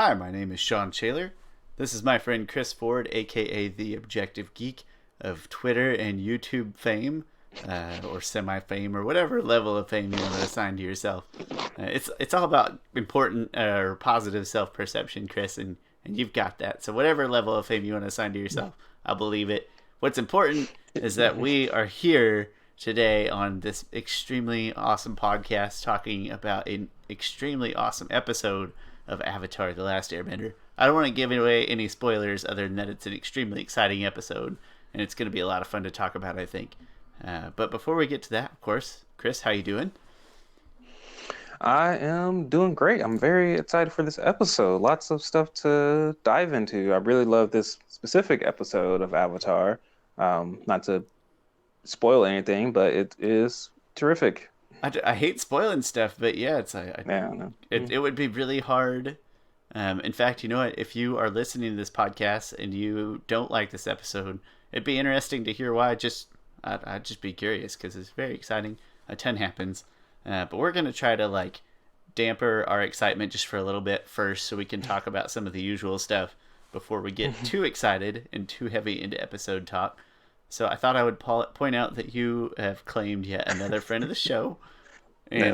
Hi, my name is Shawn. This is my friend Chris Ford, aka the Objective Geek of Twitter and YouTube fame, or semi-fame, or whatever level of fame you want to assign to yourself. It's all about important or positive self-perception, Chris, and you've got that. So whatever level of fame you want to assign to yourself, I believe it. What's important is that we are here today on this extremely awesome podcast talking about an extremely awesome episode of Avatar: The Last Airbender. I don't want to give away any spoilers other than that it's an extremely exciting episode, and it's going to be a lot of fun to talk about, I think. But before we get to that, of course, Chris, how you doing? I am doing great. I'm very excited for this episode. Lots of stuff to dive into. I really love this specific episode of Avatar. Not to spoil anything, but it is terrific. I hate spoiling stuff, but yeah, Yeah, I know. it would be really hard. In fact, you know what? If you are listening to this podcast and you don't like this episode, it'd be interesting to hear why. I'd just be curious because it's very exciting. A ton happens, but we're gonna try to damper our excitement just for a little bit first, so we can talk about some of the usual stuff before we get too excited and too heavy into episode talk. So I thought I would point out that you have claimed yet another friend of the show. And I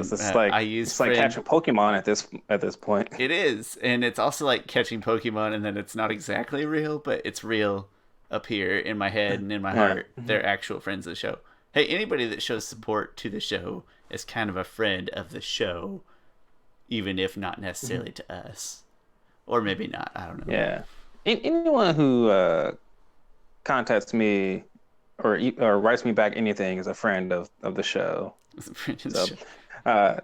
use it's like catching Pokemon at this point. It is, and it's also like catching Pokemon, and then it's not exactly real, but it's real up here in my head and in my heart. They're actual friends of the show. Hey, anybody that shows support to the show is kind of a friend of the show, even if not necessarily to us, or maybe not. I don't know. Yeah, anyone who contacts me or writes me back anything is a friend of the show. So,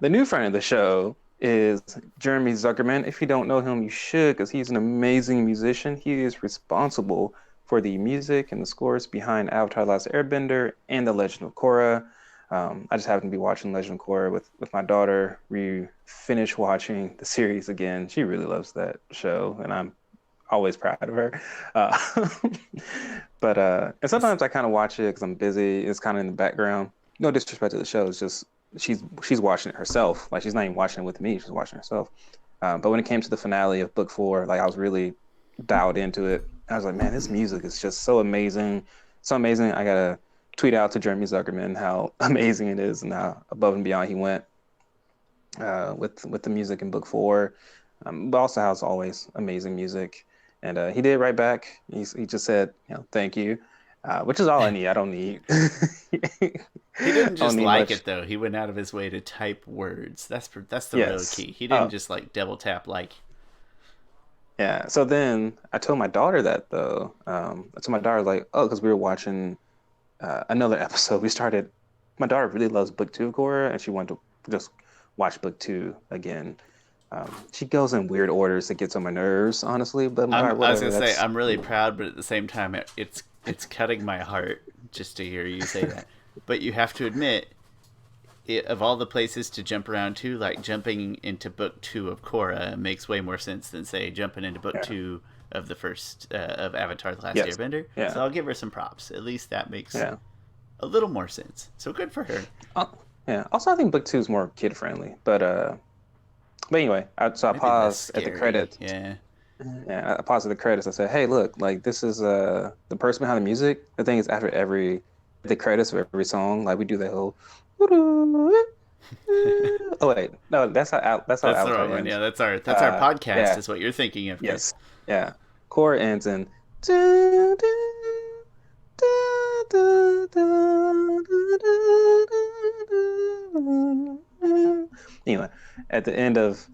the new friend of the show is Jeremy Zuckerman. If you don't know him, you should, because he's an amazing musician. He is responsible for the music and the scores behind Avatar: The Last Airbender and The Legend of Korra. I just happened to be watching Legend of Korra with my daughter. We finished watching the series again. She really loves that show, and I'm always proud of her. But and sometimes I kind of watch it because I'm busy. It's kind of in the background. No disrespect to the show. It's just she's watching it herself. Like, she's not even watching it with me. She's watching it herself. But when it came to the finale of book 4, I was really dialed into it. I was like, man, this music is just so amazing. So amazing. I gotta tweet out to Jeremy Zuckerman how amazing it is and how above and beyond he went with the music in book 4. But also how it's always amazing music. And he did right back. He just said, thank you, which is all I need. I don't need. He didn't just like it though. He went out of his way to type words. That's the real key. He didn't just double tap like. Yeah. So then I told my daughter that though. I told my daughter because we were watching another episode. My daughter really loves book 2 of Korra, and she wanted to just watch book 2 again. She goes in weird orders that gets on my nerves, honestly. But I was gonna say I'm really proud, but at the same time, it's cutting my heart just to hear you say that. But you have to admit, of all the places to jump around to, jumping into book 2 of Korra makes way more sense than, say, jumping into book 2 of the first of Avatar: The Last Airbender. Yeah. So I'll give her some props. At least that makes a little more sense. So good for her. Yeah. Also, I think book 2 is more kid friendly. But anyway, I paused at the credits. Yeah. Yeah, I paused at the credits. I said, "Hey, look, this is the person behind the music." The thing is, after the credits of every song, we do that whole. Oh wait, no, that's how Avatar ends. Yeah, that's our podcast. Yeah. Is what you're thinking of. Yes, yeah. Korra ends in. Anyway, at the end of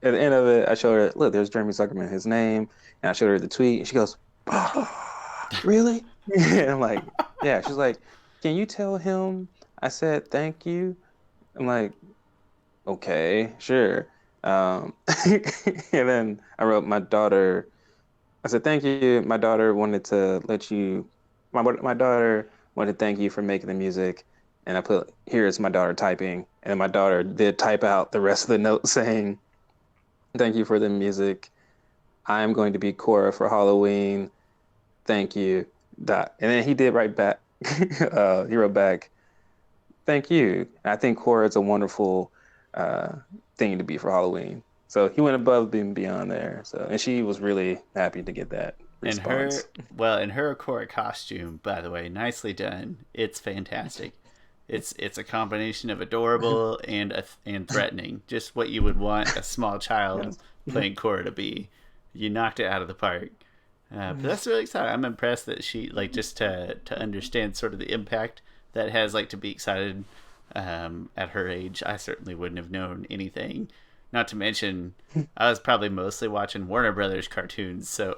it, I showed her, look, there's Jeremy Zuckerman, his name, and I showed her the tweet, and she goes, oh, really? And I'm like, yeah. She's like, can you tell him I said thank you? I'm like, okay, sure. And then I wrote my daughter. I said, thank you. My daughter wanted to my daughter wanted to thank you for making the music. And I put, here's my daughter typing. And my daughter did type out the rest of the note saying, thank you for the music. I'm going to be Korra for Halloween. Thank you. And then he did write back. He wrote back, thank you. And I think Korra is a wonderful thing to be for Halloween. So he went above and beyond there. So, and she was really happy to get that And response. her Korra costume, by the way, nicely done. It's fantastic. It's a combination of adorable and threatening. Just what you would want a small child Yes. playing Korra to be. You knocked it out of the park. But that's really exciting. I'm impressed that she just to understand sort of the impact that has to be excited at her age. I certainly wouldn't have known anything. Not to mention, I was probably mostly watching Warner Brothers cartoons, so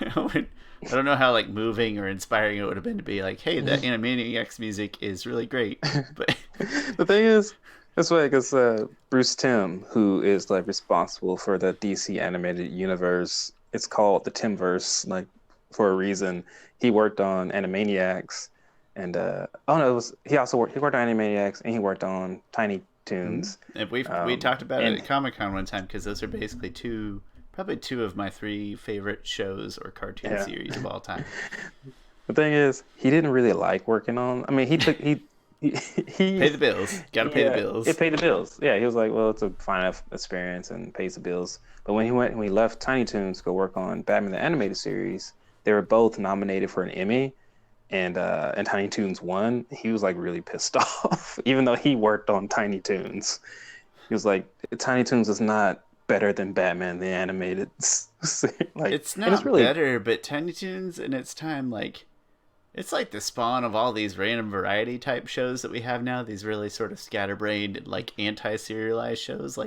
I don't know how moving or inspiring it would have been to be like, hey, that Animaniacs music is really great. But The thing is, that's why, because Bruce Timm, who is responsible for the DC animated universe, it's called the Timverse, for a reason. He worked on Animaniacs, and oh no, he worked on Animaniacs and he worked on Tiny Toons. and we talked about it And at Comic-Con one time because those are basically probably two of my three favorite shows or cartoon series of all time. the thing is, he didn't really like working on. I mean, he Pay the bills. Gotta pay the bills. It paid the bills. Yeah, he was like, well, it's a fine enough experience and pays the bills. But when he left Tiny Toons to go work on Batman the Animated Series, they were both nominated for an Emmy, and Tiny Toons won. He was really pissed off, even though he worked on Tiny Toons. He was like, Tiny Toons is not better than Batman the Animated. It's not better, but Tiny Toons in its time, it's the spawn of all these random variety type shows that we have now. These really sort of scatterbrained, anti-serialized shows.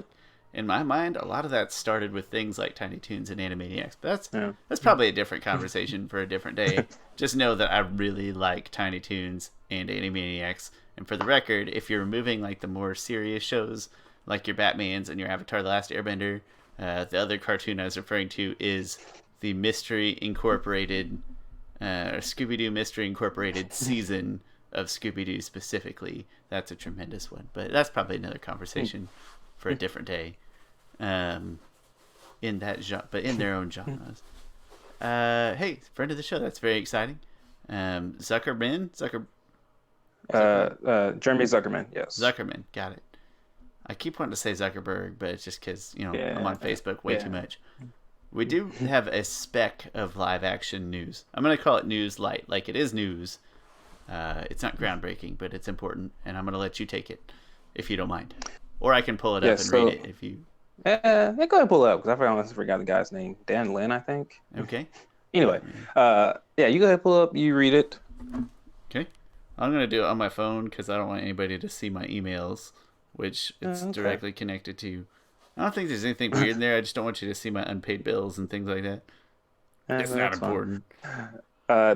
In my mind, a lot of that started with things like Tiny Toons and Animaniacs. But that's probably a different conversation for a different day. Just know that I really like Tiny Toons and Animaniacs. And for the record, if you're removing the more serious shows like your Batmans and your Avatar: The Last Airbender, the other cartoon I was referring to is the Mystery Incorporated. Scooby-Doo Mystery Incorporated season of Scooby-Doo specifically. That's a tremendous one, but that's probably another conversation for a different day. In that but in their own genres. Hey, friend of the show. That's very exciting. Jeremy Zuckerman. Yes. Zuckerman. Got it. I keep wanting to say Zuckerberg, but it's just because I'm on Facebook way too much. We do have a speck of live action news. I'm going to call it news light. It is news. It's not groundbreaking, but it's important. And I'm going to let you take it, if you don't mind. Or I can pull it up and read it if you... go ahead and pull it up, because I almost forgot the guy's name. Dan Lin, I think. Okay. Anyway, you go ahead and pull it up. You read it. Okay. I'm going to do it on my phone, because I don't want anybody to see my emails, which it's directly connected to. I don't think there's anything weird in there. I just don't want you to see my unpaid bills and things like that. It's not important.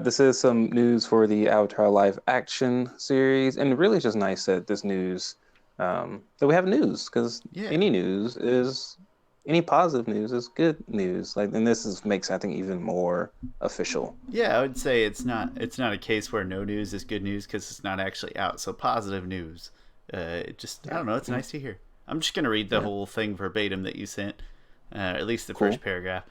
This is some news for the Avatar live action series, and really it's just nice that this news, that we have news, because any positive news is good news. And this makes, I think, even more official. Yeah, I would say it's not a case where no news is good news because it's not actually out. So positive news. I don't know. It's nice to hear. I'm just going to read the whole thing verbatim that you sent, at least the first paragraph.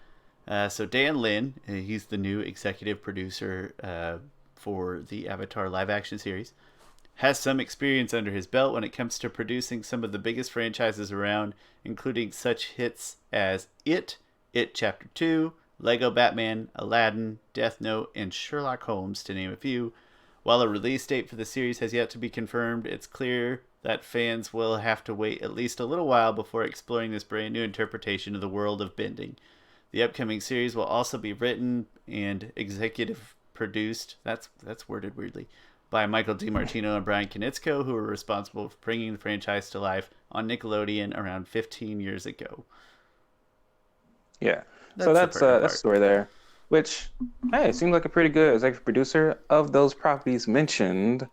So Dan Lin, he's the new executive producer for the Avatar live-action series, has some experience under his belt when it comes to producing some of the biggest franchises around, including such hits as It Chapter 2, Lego Batman, Aladdin, Death Note, and Sherlock Holmes, to name a few. While a release date for the series has yet to be confirmed, it's clear that fans will have to wait at least a little while before exploring this brand new interpretation of the world of bending. The upcoming series will also be written and executive produced, that's worded weirdly, by Michael DiMartino and Brian Konietzko, who were responsible for bringing the franchise to life on Nickelodeon around 15 years ago. Yeah, so that's the story there. Which, hey, seems like a pretty good executive producer of those properties mentioned.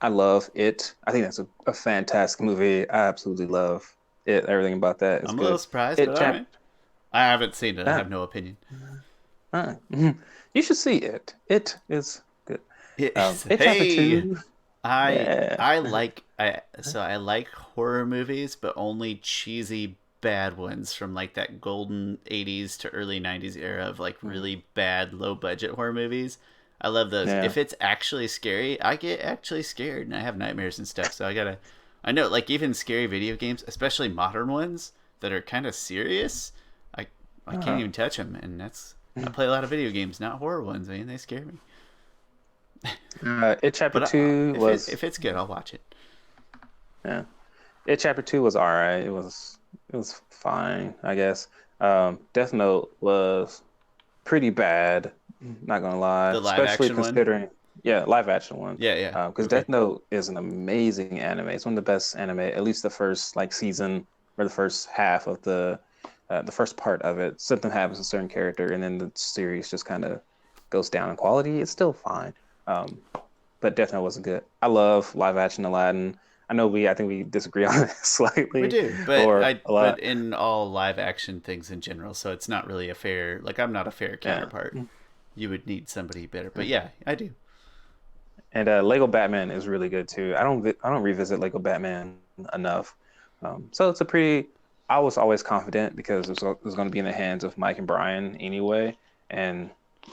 I love It. I think that's a fantastic movie. I absolutely love it. Everything about that is I'm good. A little surprised, but all right. I haven't seen it. I have no opinion. You should see It. It is good. It Chapter 2. I like horror movies, but only cheesy bad ones from that golden 80s to early 90s era of really bad low budget horror movies. I love those. If it's actually scary, I get actually scared and I have nightmares and stuff. So I know even scary video games, especially modern ones, that are kind of serious, I can't even touch them, and I play a lot of video games, not horror ones. Man, they scare me. It Chapter But 2 was if it's good, I'll watch it. yeah. It Chapter 2 was all right. It was fine, I guess. Death Note was pretty bad. Not gonna lie, The live especially action one? considering live action one. Yeah. Because Okay. Death Note is an amazing anime. It's one of the best anime, at least the first like season or the first half of the first part of it. Something happens to a certain character, and then the series just kind of goes down in quality. It's still fine, but Death Note wasn't good. I love live action Aladdin. I think we disagree on it slightly, We do, but or a lot. but in all live action things in general, so it's not really a fair. Like I'm not a fair Yeah. counterpart. You would need somebody better, but yeah, I do. And Lego Batman is really good too. I don't revisit Lego Batman enough, so it's a pretty. I was always confident because it was going to be in the hands of Mike and Brian anyway, and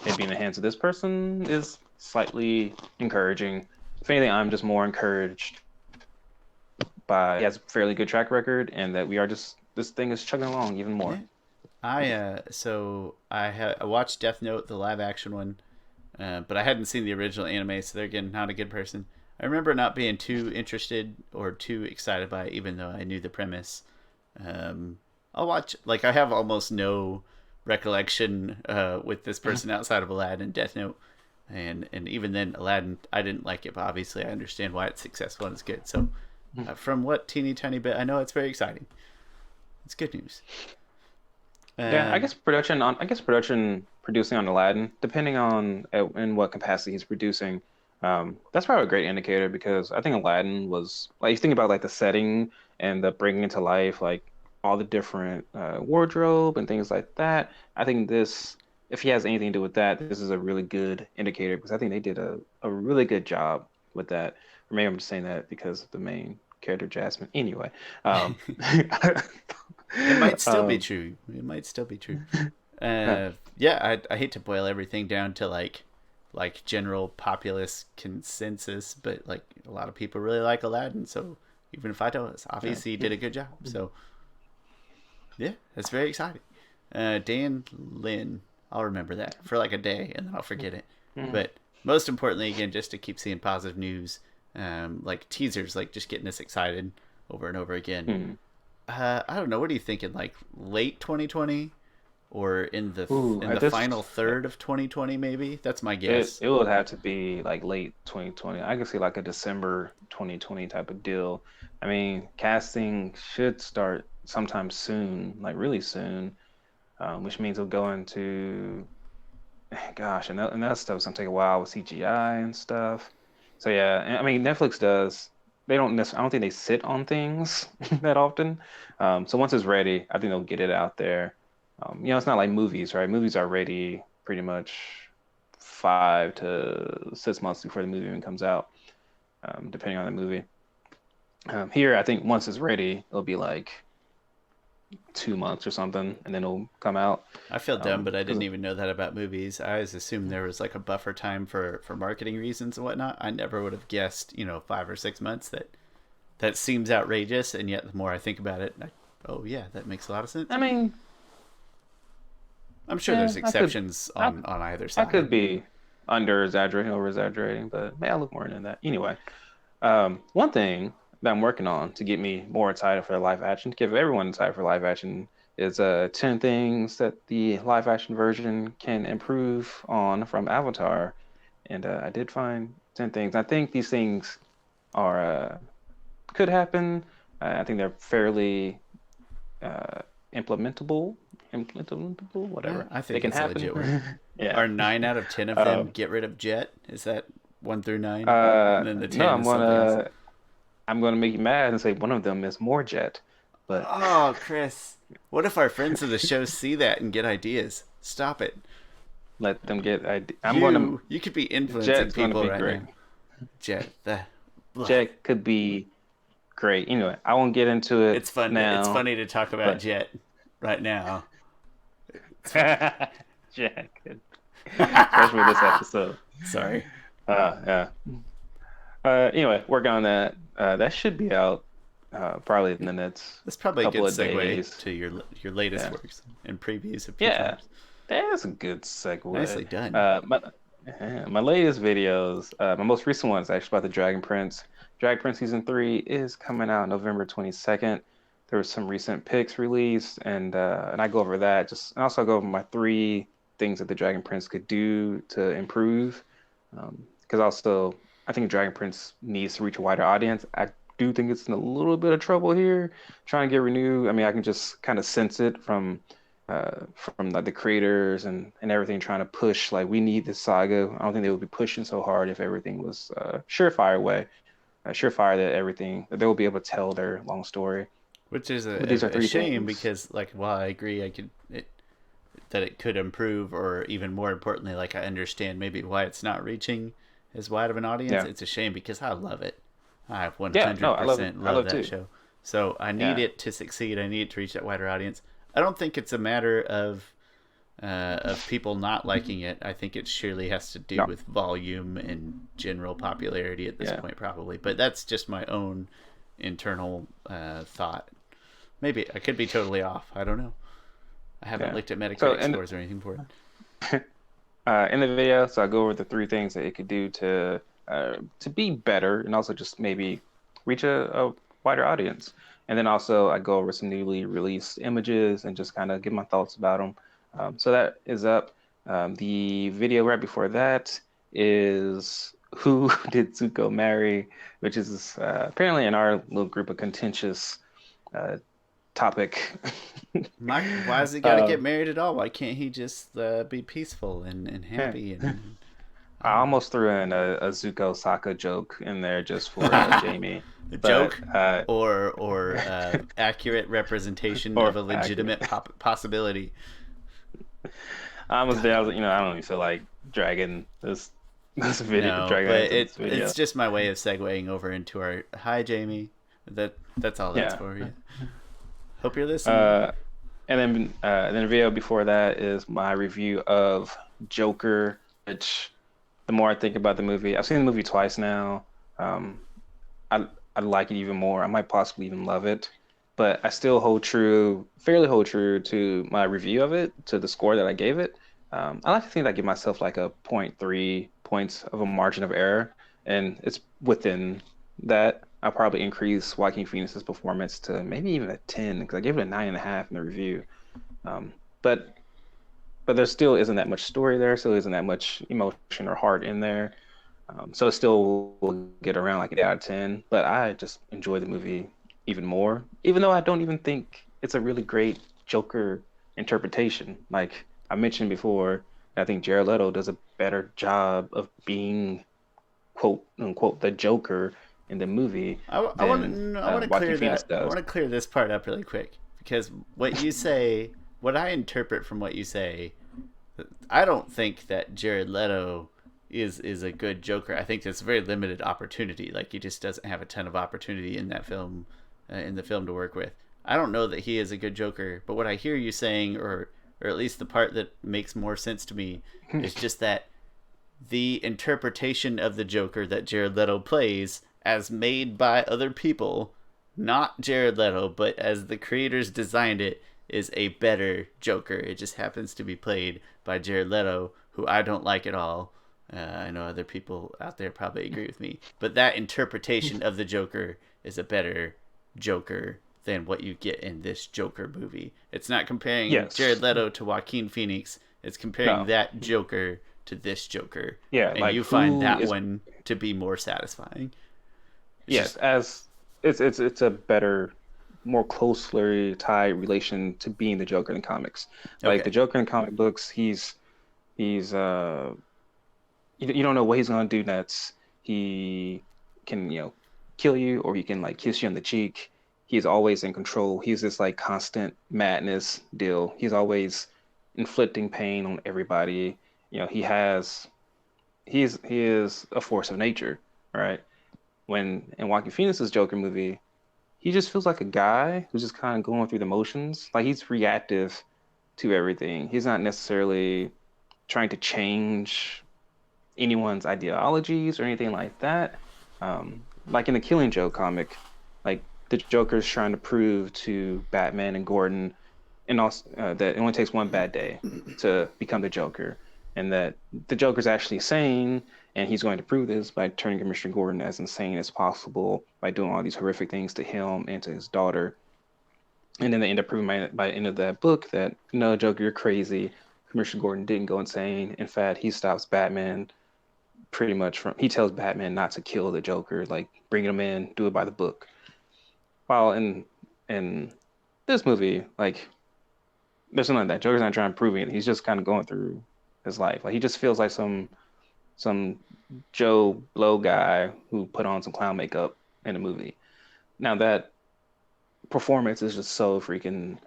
it being in the hands of this person is slightly encouraging. If anything, I'm just more encouraged by he has a fairly good track record, and that this thing is chugging along even more. Yeah. I watched Death Note, the live action one, but I hadn't seen the original anime, so they're again not a good person. I remember not being too interested or too excited by it, even though I knew the premise. I'll watch. Like I have almost no recollection with this person outside of Aladdin and Death Note, and even then Aladdin I didn't like it, but obviously I understand why it's successful and it's good. So from what teeny tiny bit I know, it's very exciting. It's good news. Yeah, I guess producing on Aladdin, depending on in what capacity he's producing, that's probably a great indicator because I think Aladdin was like you think about like the setting and the bringing it to life, like all the different wardrobe and things like that. I think if he has anything to do with that, this is a really good indicator because I think they did a really good job with that. Or maybe I'm just saying that because of the main character Jasmine. Anyway, it might still be true. It might still be true. Yeah, I hate to boil everything down to like general populace consensus, but like a lot of people really like Aladdin, so even if I don't, obviously he did a good job. So yeah, that's very exciting. Dan Lin, I'll remember that for like a day and then I'll forget it. But most importantly, again, just to keep seeing positive news, like teasers, like just getting us excited over and over again. I don't know. What are you thinking? Like late 2020, or in the final third of 2020? Maybe that's my guess. It would have to be like late 2020. I could see like a December 2020 type of deal. I mean, casting should start sometime soon, like really soon, which means it'll go into, gosh, and that stuff's gonna take a while with CGI and stuff. So yeah, I mean, Netflix does. They don't necessarily. I don't think they sit on things that often. So once it's ready, I think they'll get it out there. It's not like movies, right? Movies are ready pretty much 5 to 6 months before the movie even comes out, depending on the movie. Here, I think once it's ready, it'll be like 2 months or something, and then it'll come out. I feel dumb, but I didn't even know that about movies. I always assumed there was like a buffer time for marketing reasons and whatnot. I never would have guessed, 5 or 6 months. That seems outrageous, and yet the more I think about it, oh yeah, that makes a lot of sense. I mean, I'm sure there's exceptions on either side. I could be under exaggerating, over exaggerating, but I look more into that. Anyway, one thing that I'm working on to get me more excited for live action, to give everyone excited for live action, is 10 things that the live action version can improve on from Avatar. And I did find 10 things. I think these things are could happen. I think they're fairly implementable, whatever. Yeah, I think they can it's happen. A legit word. Yeah. Are 9 out of 10 of them get rid of Jet? Is that 1 through 9? And then the 10 no, I'm gonna make you mad and say one of them is more Jet. But oh, Chris, what if our friends of the show see that and get ideas? Stop it. Let them get ideas. You could be influencing Jet's people be right great. now. Jet could be great. Anyway, I won't get into it. It's fun. Now, it's funny to talk about Jet right now. Jet could, especially this episode. Sorry. Yeah. Anyway, working on that. That should be out probably in the next That's probably a good couple of segue days. to your latest Yeah, works and previews of future yeah, ones. that's a good segue. Nicely done. My latest videos, my most recent one is actually about the Dragon Prince. Dragon Prince season 3 is coming out November 22nd. There was some recent pics released, and I go over that. And also go over my 3 things that the Dragon Prince could do to improve. Because also, I think Dragon Prince needs to reach a wider audience. I do think it's in a little bit of trouble here, trying to get renewed. I mean, I can just kind of sense it from like the creators and everything trying to push like we need this saga. I don't think they would be pushing so hard if everything was surefire way, surefire that everything that they will be able to tell their long story. Which is But these are a three shame things. because, like, while I agree, that it could improve, or even more importantly, like I understand maybe why it's not reaching as wide of an audience. Yeah, It's a shame because I love it. I yeah, no, I love it. 100% I love love it that too. show. So I need Yeah, it to succeed. I need it to reach that wider audience. I don't think it's a matter of people not liking it. I think it surely has to do no, with volume and general popularity at this yeah, point, probably. But that's just my own internal thought. Maybe I could be totally off. I don't know. I haven't yeah. looked at So Metacritic scores or anything for it. in the video, so I go over the 3 things that it could do to be better, and also just maybe reach a wider audience. And then also I go over some newly released images and just kind of give my thoughts about them. So that is up. The video right before that is who did Zuko marry, which is apparently in our little group of contentious uh, topic. Why has he got to uh, get married at all? Why can't he just be peaceful and yeah. happy and I I don't almost threw in a Zuko Sokka joke in there just for know. Jamie, A but joke or accurate representation of or a accurate. legitimate possibility. I almost God, did. I I was, love I that. don't even feel like dragging this video, No, dragging but into this it's video. just my way of segueing over into our hi Jamie. That's all that's Yeah. for you. Hope you're listening. Uh, and then the video before that is my review of Joker, which the more I think about the movie, I've seen the movie twice now. Um, I I like it even more. I might possibly even love it, but I still fairly hold true to my review of it, to the score that I gave it. I like to think I give myself like a point 0.3 points of a margin of error, and it's within that. I'll probably increase Joaquin Phoenix's performance to maybe even a 10 because I gave it a 9.5 in the review. Um, but but there still isn't that much story there, still isn't that much emotion or heart in there. So it still will get around like an 8 out of 10. But I just enjoy the movie even more, even though I don't even think it's a really great Joker interpretation. Like I mentioned before, I think Jared Leto does a better job of being quote unquote the Joker in the movie than I want to Joaquin clear Phoenix that. I does. want to clear this part up really quick because what you say, what I interpret from what you say, I don't think that Jared Leto is a good Joker. I think that's a very limited opportunity. Like he just doesn't have a ton of opportunity in that film, in the film to work with. I don't know that he is a good Joker, but what I hear you saying, or at least the part that makes more sense to me, is just that the interpretation of the Joker that Jared Leto plays, as made by other people, not Jared Leto, but as the creators designed it, is a better Joker. It just happens to be played by Jared Leto, who I don't like at all. I know other people out there probably agree with me, but that interpretation of the Joker is a better Joker than what you get in this Joker movie. It's not comparing Jared Yes. Leto to Joaquin Phoenix. It's comparing No. that Joker to this Joker, Yeah. and Like you find who that is one to be more satisfying. It's yes, just as it's a better, more closely tied relation to being the Joker in the comics. Like the okay. Joker in comic books, he's you don't know what he's gonna do next. He can, kill you or he can like kiss you on the cheek. He's always in control. He's this like constant madness deal. He's always inflicting pain on everybody. He is a force of nature, right? When in Joaquin Phoenix's Joker movie, he just feels like a guy who's just kind of going through the motions. Like he's reactive to everything. He's not necessarily trying to change anyone's ideologies or anything like that. Like in the Killing Joke comic, like the Joker's trying to prove to Batman and Gordon, and also that it only takes one bad day to become the Joker, and that the Joker's actually sane, and he's going to prove this by turning Commissioner Gordon as insane as possible by doing all these horrific things to him and to his daughter. And then they end up proving by the end of that book that no, Joker, you're crazy. Commissioner Gordon didn't go insane. In fact, he stops Batman pretty much he tells Batman not to kill the Joker, like bring him in, do it by the book. While in this movie, like there's something like that. Joker's not trying to prove it. He's just kind of going through his life. Like he just feels like some Joe Blow guy who put on some clown makeup in a movie. Now that performance is just so freaking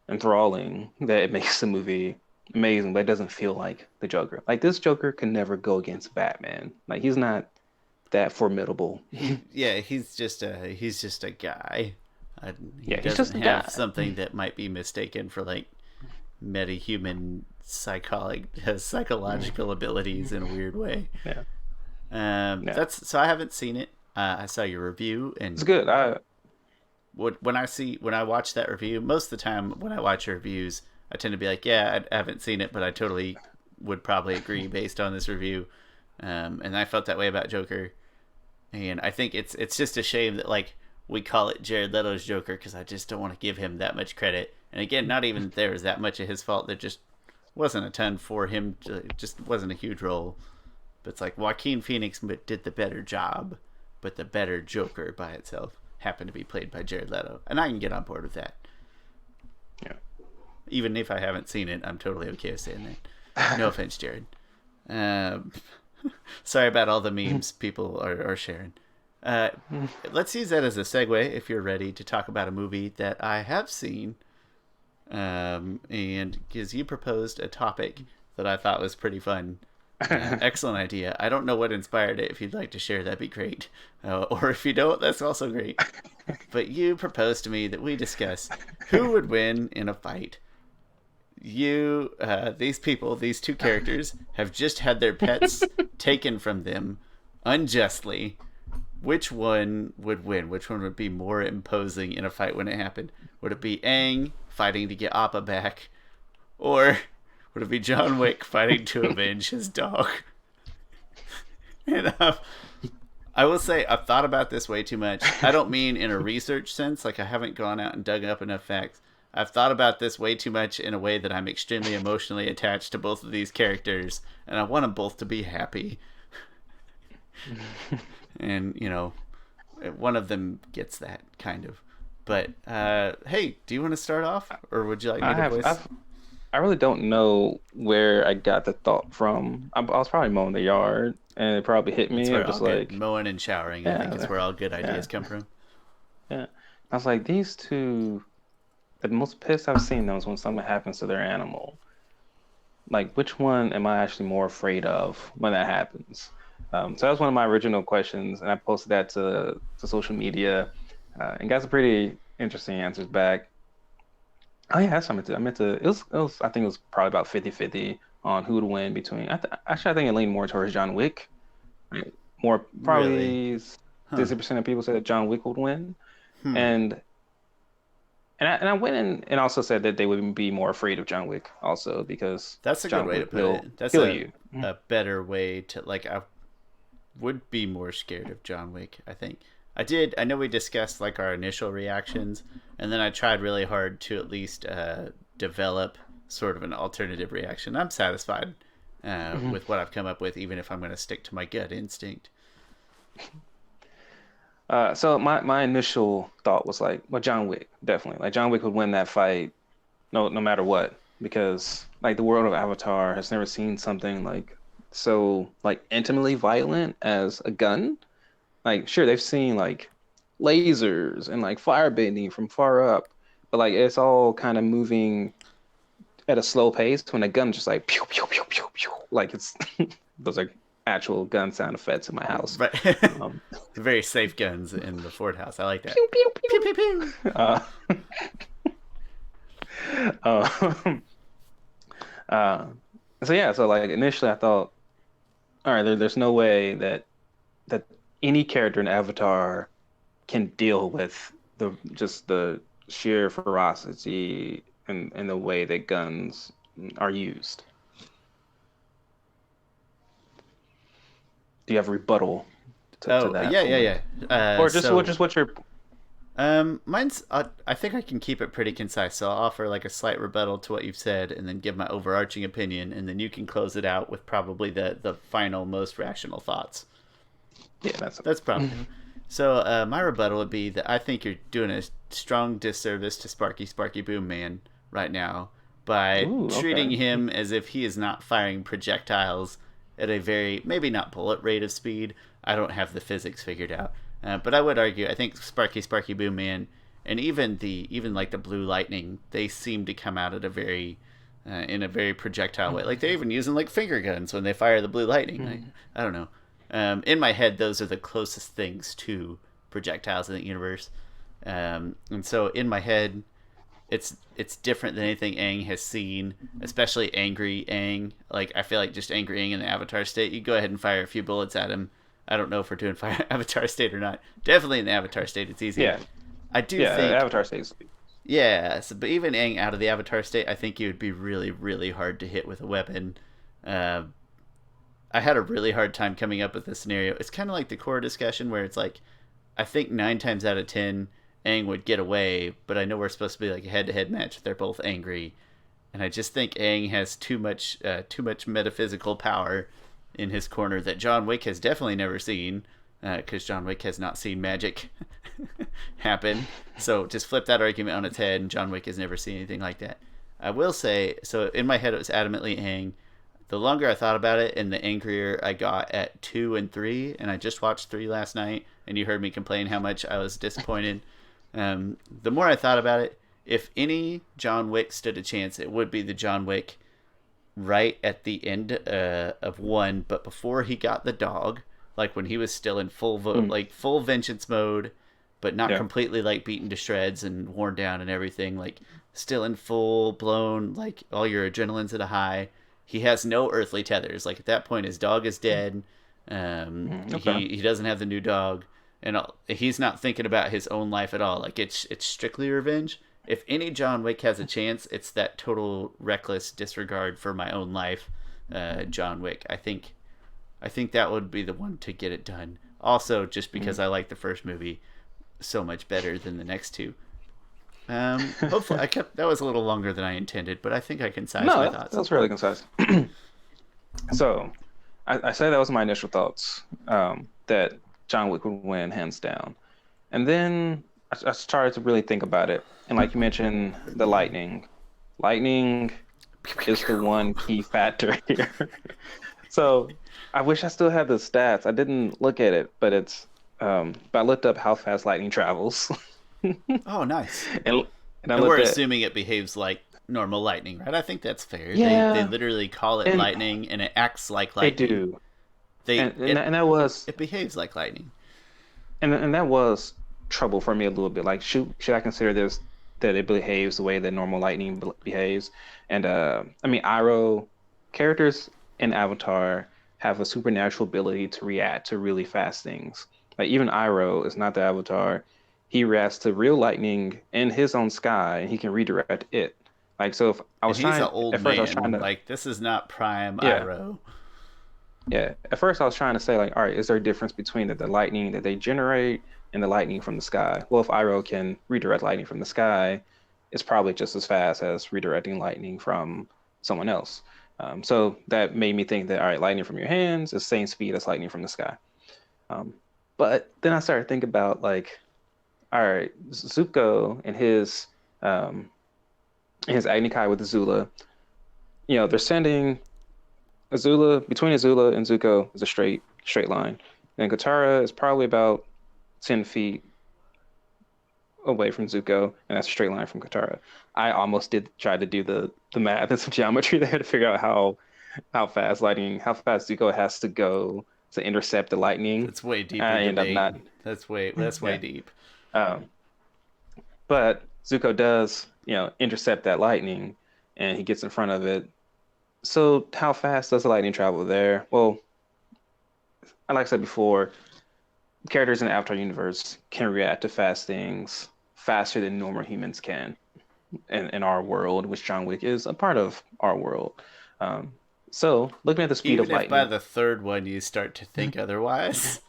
enthralling that it makes the movie amazing, but it doesn't feel like the Joker. Like this Joker can never go against Batman. Like he's not that formidable. Yeah, he's just a guy. He Yeah, he's doesn't just a have guy. something that might be mistaken for like metahuman psychological abilities in a weird way. Yeah. Yeah. That's so I haven't seen it. I saw your review, and It's good. when I watch that review, most of the time when I watch reviews, I tend to be like, yeah, I haven't seen it, but I totally would probably agree based on this review. And I felt that way about Joker, and I think it's just a shame that like we call it Jared Leto's Joker because I just don't want to give him that much credit. And again, not even that there was that much of his fault. There just wasn't a ton for him. It just wasn't a huge role. But it's like Joaquin Phoenix did the better job, but the better Joker by itself happened to be played by Jared Leto, and I can get on board with that. Yeah. Even if I haven't seen it, I'm totally okay with saying that. No offense, Jared. Sorry about all the memes people are sharing. Let's use that as a segue if you're ready to talk about a movie that I have seen. And because you proposed a topic that I thought was pretty fun. Excellent idea. I don't know what inspired it. If you'd like to share, that'd be great. Or if you don't, that's also great. But you proposed to me that we discuss who would win in a fight. These people, these two characters, have just had their pets taken from them unjustly. Which one would win? Which one would be more imposing in a fight when it happened? Would it be Aang fighting to get Appa back? Or would it be John Wick fighting to avenge his dog? And I will say, I've thought about this way too much. I don't mean in a research sense, like I haven't gone out and dug up enough facts. I've thought about this way too much in a way that I'm extremely emotionally attached to both of these characters, and I want them both to be happy. And, you know, one of them gets that, kind of. But, hey, do you want to start off? Or would you like me to voice? I really don't know where I got the thought from. I was probably mowing the yard, and it probably hit me. That's Just like like mowing and showering. I think it's where all good ideas come from. Yeah, I was like, these two. The most pissed I've seen them is when something happens to their animal. Like, which one am I actually more afraid of when that happens? So that was one of my original questions, and I posted that to social media, and got some pretty interesting answers back. Oh yeah, that's what I meant to. It was. I think it was probably about 50-50 on who would win between. Actually, I think it leaned more towards John Wick. Right? More probably 60% of people said that John Wick would win, and I went in and also said that they would be more afraid of John Wick also because that's a John good way Wick to put it. That's a better way to like. I would be more scared of John Wick. I think I know we discussed like our initial reactions, and then I tried really hard to at least develop sort of an alternative reaction. I'm satisfied with what I've come up with, even if I'm going to stick to my gut instinct. So my initial thought was like, well, John Wick, definitely. Like John Wick would win that fight no matter what, because like the world of Avatar has never seen something like so like intimately violent as a gun. Like sure, they've seen like lasers and like fire bending from far up, but like it's all kind of moving at a slow pace when a gun just like pew pew pew pew pew, like it's those are actual gun sound effects in my house. Right. Very safe guns in the Ford house. I like that. Pew pew pew Pew pew pew. So yeah, so like initially I thought, all right, there's no way that any character in Avatar can deal with the sheer ferocity and the way that guns are used. Do you have a rebuttal to Oh, that yeah, for yeah, me? yeah. Or just what your Mine's. I think I can keep it pretty concise. So I'll offer like a slight rebuttal to what you've said, and then give my overarching opinion, and then you can close it out with probably the final, most rational thoughts. yeah, that's That's probably. So my rebuttal would be that I think you're doing a strong disservice to Sparky Boom Man right now by ooh, treating okay. him as if he is not firing projectiles at a very maybe not bullet rate of speed. I don't have the physics figured out, but I would argue I think Sparky Boom Man and even like the Blue Lightning, they seem to come out at a very in a very projectile way. Like they're even using like finger guns when they fire the Blue Lightning. Like, I don't know. In my head, those are the closest things to projectiles in the universe, and so in my head, it's different than anything Aang has seen, especially angry Aang. Like I feel like just angry Aang in the Avatar state, you go ahead and fire a few bullets at him. I don't know if we're doing fire Avatar state or not. Definitely in the Avatar state, it's easier. Yeah, I do yeah. think, Avatar stays. yeah, so, but even Aang out of the Avatar state, I think he would be really, really hard to hit with a weapon. Uh, I had a really hard time coming up with this scenario. It's kind of like the core discussion where it's like, I think 9 times out of 10, Aang would get away, but I know we're supposed to be like a head-to-head match. They're both angry, and I just think Aang has too much metaphysical power in his corner that John Wick has definitely never seen, because John Wick has not seen magic happen. So just flip that argument on its head, and John Wick has never seen anything like that. I will say, so in my head it was adamantly Aang. The longer I thought about it, and the angrier I got at 2 and 3, and I just watched 3 last night, and you heard me complain how much I was disappointed. The more I thought about it, if any John Wick stood a chance, it would be the John Wick right at the end of 1, but before he got the dog, like when he was still in like full vengeance mode, but not Yeah. completely like beaten to shreds and worn down and everything, like still in full blown, like all your adrenaline's at a high. He has no earthly tethers. Like at that point, his dog is dead. Okay. He doesn't have the new dog, and he's not thinking about his own life at all. Like it's strictly revenge. If any John Wick has a chance, it's that total reckless disregard for my own life, John Wick. I think that would be the one to get it done. Also, just because I like the first movie so much better than the next two. Hopefully, that was a little longer than I intended, but I think I concise No, my that thoughts. was really concise. So, I say that was my initial thoughts, that John Wick would win hands down. And then I started to really think about it. And like you mentioned, the lightning. Lightning is the one key factor here. So I wish I still had the stats. I didn't look at it, but but I looked up how fast lightning travels. Oh, nice. and and I And we're looked at assuming it behaves like normal lightning, right? I think that's fair. They yeah, literally call it and lightning, and it acts like they lightning. do. They And that was it behaves like lightning. and that was trouble for me a little bit. Like, should I consider this that it behaves the way that normal lightning behaves? And I mean, Iroh characters in Avatar have a supernatural ability to react to really fast things. Like even Iroh is not the Avatar. He reacts to real lightning in his own sky, and he can redirect it. Like so, if I And was he's an trying old at first, I was trying man. to Like this is not prime yeah. Iroh. Yeah, at first I was trying to say like, all right, is there a difference between the lightning that they generate and the lightning from the sky? Well, if Iroh can redirect lightning from the sky, it's probably just as fast as redirecting lightning from someone else. So that made me think that all right, lightning from your hands is the same speed as lightning from the sky. Um, but then I started thinking about like, all right, Zuko and his Agni Kai with Azula, they're sending Azula between Azula and Zuko is a straight line. And Katara is probably about 10 feet away from Zuko, and that's a straight line from Katara. I almost did try to do the math and some geometry there to figure out how fast Zuko has to go to intercept the lightning. That's way deeper I end up debate. not. That's way Yeah. deep. Um, but Zuko does, intercept that lightning, and he gets in front of it. So how fast does the lightning travel there? Well, like I said before, characters in the Avatar universe can react to fast things faster than normal humans can in our world, which John Wick is a part of our world. Um, so looking at the speed of Even if by lightning, the third one you start to think otherwise,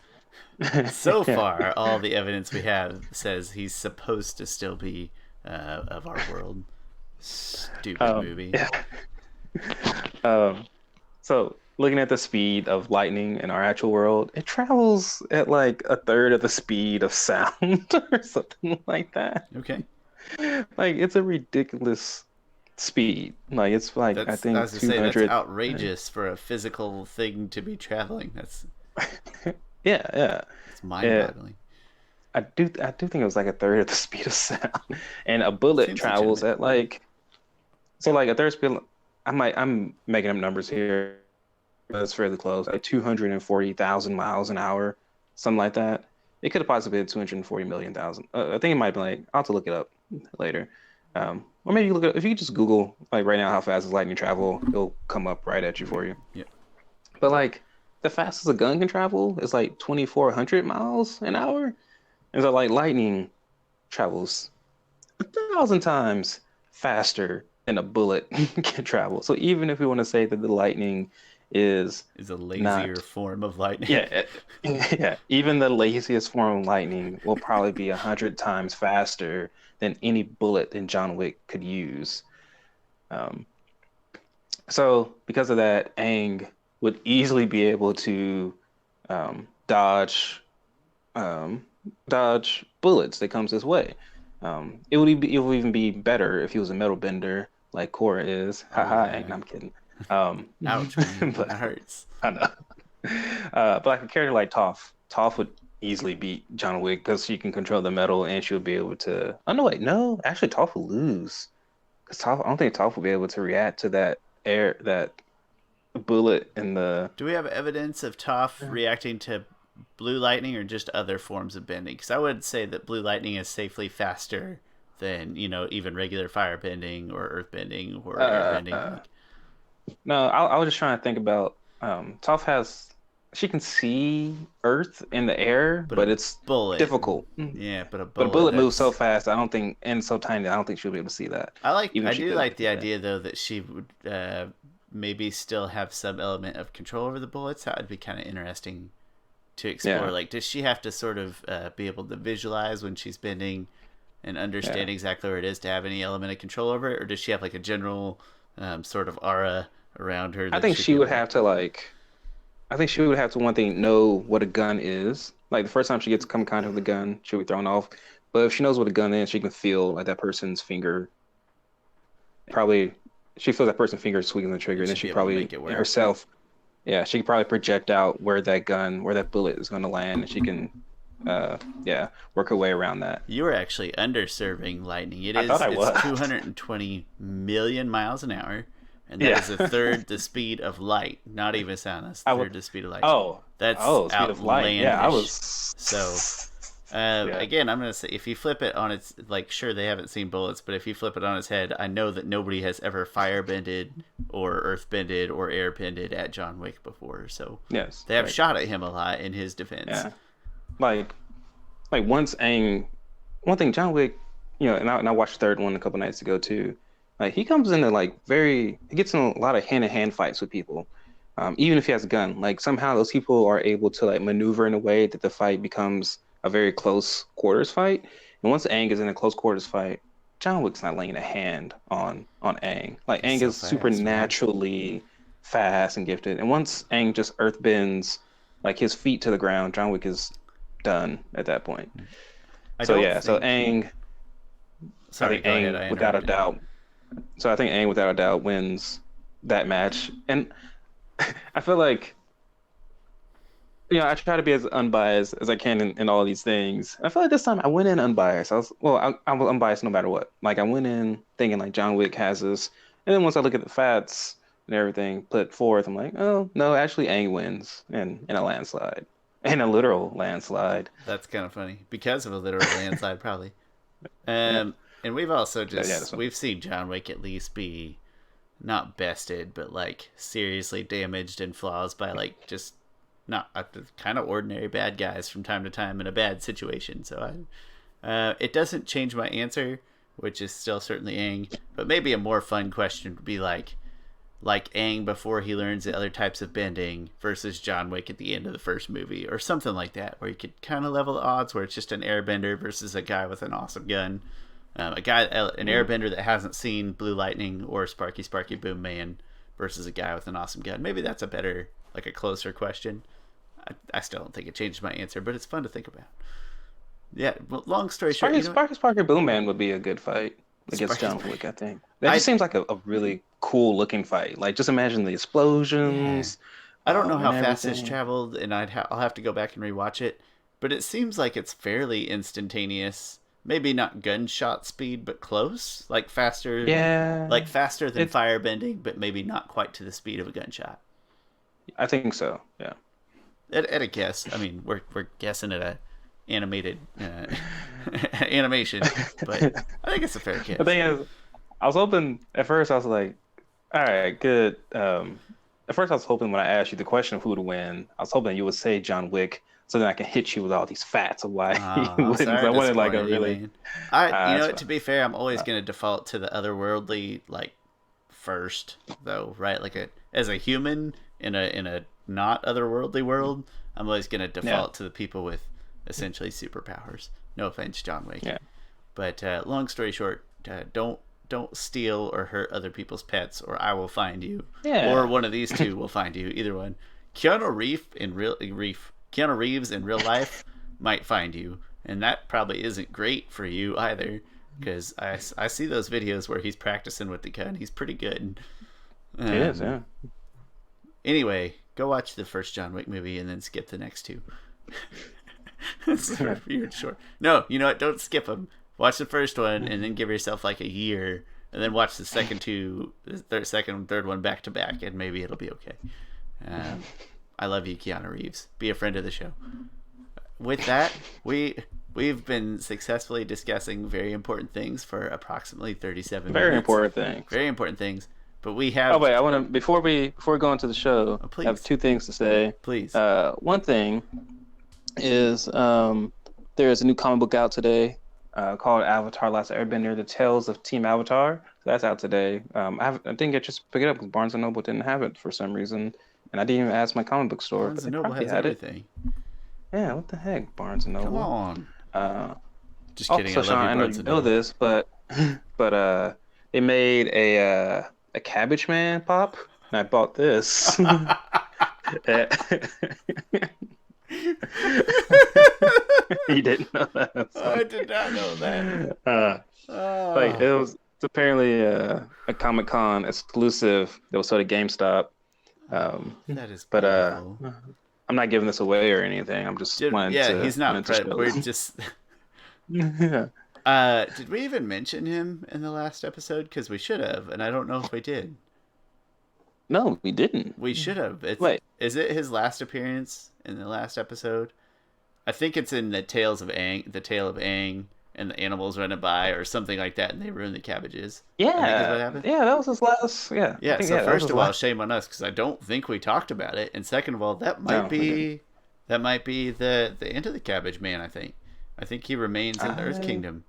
so yeah. far all the evidence we have says he's supposed to still be of our world. Stupid movie. Yeah. Um, so looking at the speed of lightning in our actual world, it travels at like a third of the speed of sound or something like that. Okay. Like it's a ridiculous speed. Like it's like I That's I think was to say that's 200. outrageous for a physical thing to be traveling. Yeah, yeah. It's Yeah. mind-boggling. I do think it was like a third of the speed of sound. And a bullet Seems travels legitimate. at like so like a third speed. I'm making up numbers here, but it's fairly close. Like 240,000 miles an hour, something like that. It could have possibly been 240 million thousand. I think it might be like I'll have to look it up later. Or maybe you look at if you just Google like right now how fast does lightning travel, it'll come up right at you for you. Yeah. But like the fastest a gun can travel is like 2,400 miles an hour. And so like lightning travels 1,000 times faster than a bullet can travel. So even if we want to say that the lightning is Is a lazier not, form of lightning. yeah, yeah, even the laziest form of lightning will probably be 100 times faster than any bullet that John Wick could use. Um, so because of that, Aang would easily be able to dodge um, dodge bullets that comes his way. It would even be better if he was a metal bender like Korra is. Oh Haha, yeah. no, I'm kidding. Ouch, man. But That hurts. I know. But like a character like Toph, Toph would easily beat John Wick because she can control the metal and she would be able to. Oh no, wait, no, actually Toph would lose because Toph. I don't think Toph would be able to react to that bullet in the. Do we have evidence of Toph reacting to blue lightning or just other forms of bending? Because I would say that blue lightning is safely faster than, even regular fire bending or earth bending or air bending. Uh, No, I was just trying to think about Toph has she can see Earth in the air, But but a it's bullet, difficult. yeah, but a But a bullet, bullet moves so that's. fast, I don't think, and so tiny, I don't think she'll be able to see that, even I if she do could like the see that. idea though that she would maybe still have some element of control over the bullets. That would be kind of interesting to explore. Yeah, Like, does she have to sort of be able to visualize when she's bending and yeah. understand exactly where it is to have any element of control over it, or does she have like a general sort of aura around her I that think she'd she be would able to? have to like. I think she would have to one thing know what a gun is. Like the first time she gets come in contact with the gun, she'll be thrown off. But if she knows what a gun is, she can feel like that person's finger. Probably, she feels that person's finger squeezing the trigger, And and then she'd she be able to probably make it work. herself. Yeah, she could probably project out where that gun, where that bullet is going to land, and she can, yeah, work her way around that. You are actually underserving lightning. I thought I It's was. 220 million miles an hour, and that Yeah. is a third the speed of light. Not even sound. That's I a would. third the speed of light. Oh, That's oh, speed of light. Yeah, I outlandish. So was. Yeah, again, I'm gonna say if you flip it on its like, sure they haven't seen bullets, but if you flip it on its head, I know that nobody has ever fire bended or earth bended or air bended at John Wick before. So yes, they have right. shot at him a lot in his defense. Yeah, like, like once Aang, one thing John Wick, and I watched the third one a couple nights ago too. Like he comes into like he gets in a lot of hand-to-hand fights with people, even if he has a gun. Like somehow those people are able to like maneuver in a way that the fight becomes a very close quarters fight. And once Aang is in a close quarters fight, John Wick's not laying a hand on Aang. Like He's Aang so is fast, man. supernaturally fast and gifted. And once Aang just earth bends like his feet to the ground, John Wick is done at that point. I So don't yeah, so think. Aang, I Sorry, think go ahead. Aang I without a interrupted. doubt. So I think Aang without a doubt wins that match. And I feel like I try to be as unbiased as I can in all these things. I feel like this time I went in unbiased. I was unbiased no matter what. Like I went in thinking like John Wick has this, and then once I look at the facts and everything put forth, I'm like, oh no, actually Aang wins in a landslide, in a literal landslide. That's kind of funny because of a literal landslide, probably. Yeah, And we've also yeah, just this one. we've seen John Wick at least be not bested, but like seriously damaged and flaws by like just not kind of ordinary bad guys from time to time in a bad situation. So It doesn't change my answer, which is still certainly Aang. But maybe a more fun question would be like Aang before he learns the other types of bending versus John Wick at the end of the first movie, or something like that, where you could kind of level the odds, where it's just an airbender versus a guy with an awesome gun. An airbender that hasn't seen Blue Lightning or Sparky Sparky Boom Man versus a guy with an awesome gun. Maybe that's a better, like a closer question. I still don't think it changed my answer, but it's fun to think about. Yeah, well, long story short, Sparky Boom Man would be a good fight against John Wick, I think. That just seems like a really cool looking fight. Like, just imagine the explosions. Yeah. I don't know how fast it's traveled, and I'll have to go back and rewatch it. But it seems like it's fairly instantaneous. Maybe not gunshot speed, but close. Like faster. Yeah. Like faster than firebending, but maybe not quite to the speed of a gunshot. I think so. Yeah. At a guess. I mean, we're guessing at a animated animation, but I think it's a fair guess. The thing is, I was hoping at first. I was like, "All right, good." At first, I was hoping when I asked you the question of who would win, I was hoping you would say John Wick, so then I can hit you with all these facts of why he wouldn't. I wanted like a really. To be fair, I'm always going to default to the otherworldly like first, though, right? Like as a human in a not otherworldly world, I'm always going to default to the people with essentially superpowers. No offense, John Wick. Yeah. But long story short, don't steal or hurt other people's pets, or I will find you. Yeah. Or one of these two will find you. Either one. Keanu Reeves in real life might find you, and that probably isn't great for you either, because I see those videos where he's practicing with the gun. He's pretty good. He is, yeah. Anyway, go watch the first John Wick movie and then skip the next two. It's short. No, you know what? Don't skip them. Watch the first one and then give yourself like a year, and then watch the second and third one back to back, and maybe it'll be okay. I love you, Keanu Reeves. Be a friend of the show. With that, we've been successfully discussing very important things for approximately 37 minutes. Very important things. But we have. Oh wait, I want to before we go into the show. I have two things to say. Please. One thing is there is a new comic book out today called Avatar: Last Airbender: The Tales of Team Avatar. So that's out today. I didn't get just pick it up because Barnes and Noble didn't have it for some reason, and I didn't even ask my comic book store. Barnes and Noble has everything. Yeah, what the heck, Barnes and Noble? Come on. Just kidding. Also, Shawn, I know you know this, but they made a Cabbage Man pop, and I bought this. You didn't know that. I did not know that. Like it's apparently a Comic-Con exclusive that was sold at GameStop. That is. But I'm not giving this away or anything. I'm just he's not. We're just. Did we even mention him in the last episode? Because we should have, and I don't know if we did. No, we didn't. We should have. Wait, is it his last appearance in the last episode? I think it's in the Tale of Aang, and the animals running by, or something like that, and they ruin the cabbages. Yeah, I think that's what happened. Yeah, that was his last. Yeah. Yeah. So first of all, shame on us because I don't think we talked about it, and second of all, that might be the end of the Cabbage Man. I think he remains in the Earth Kingdom.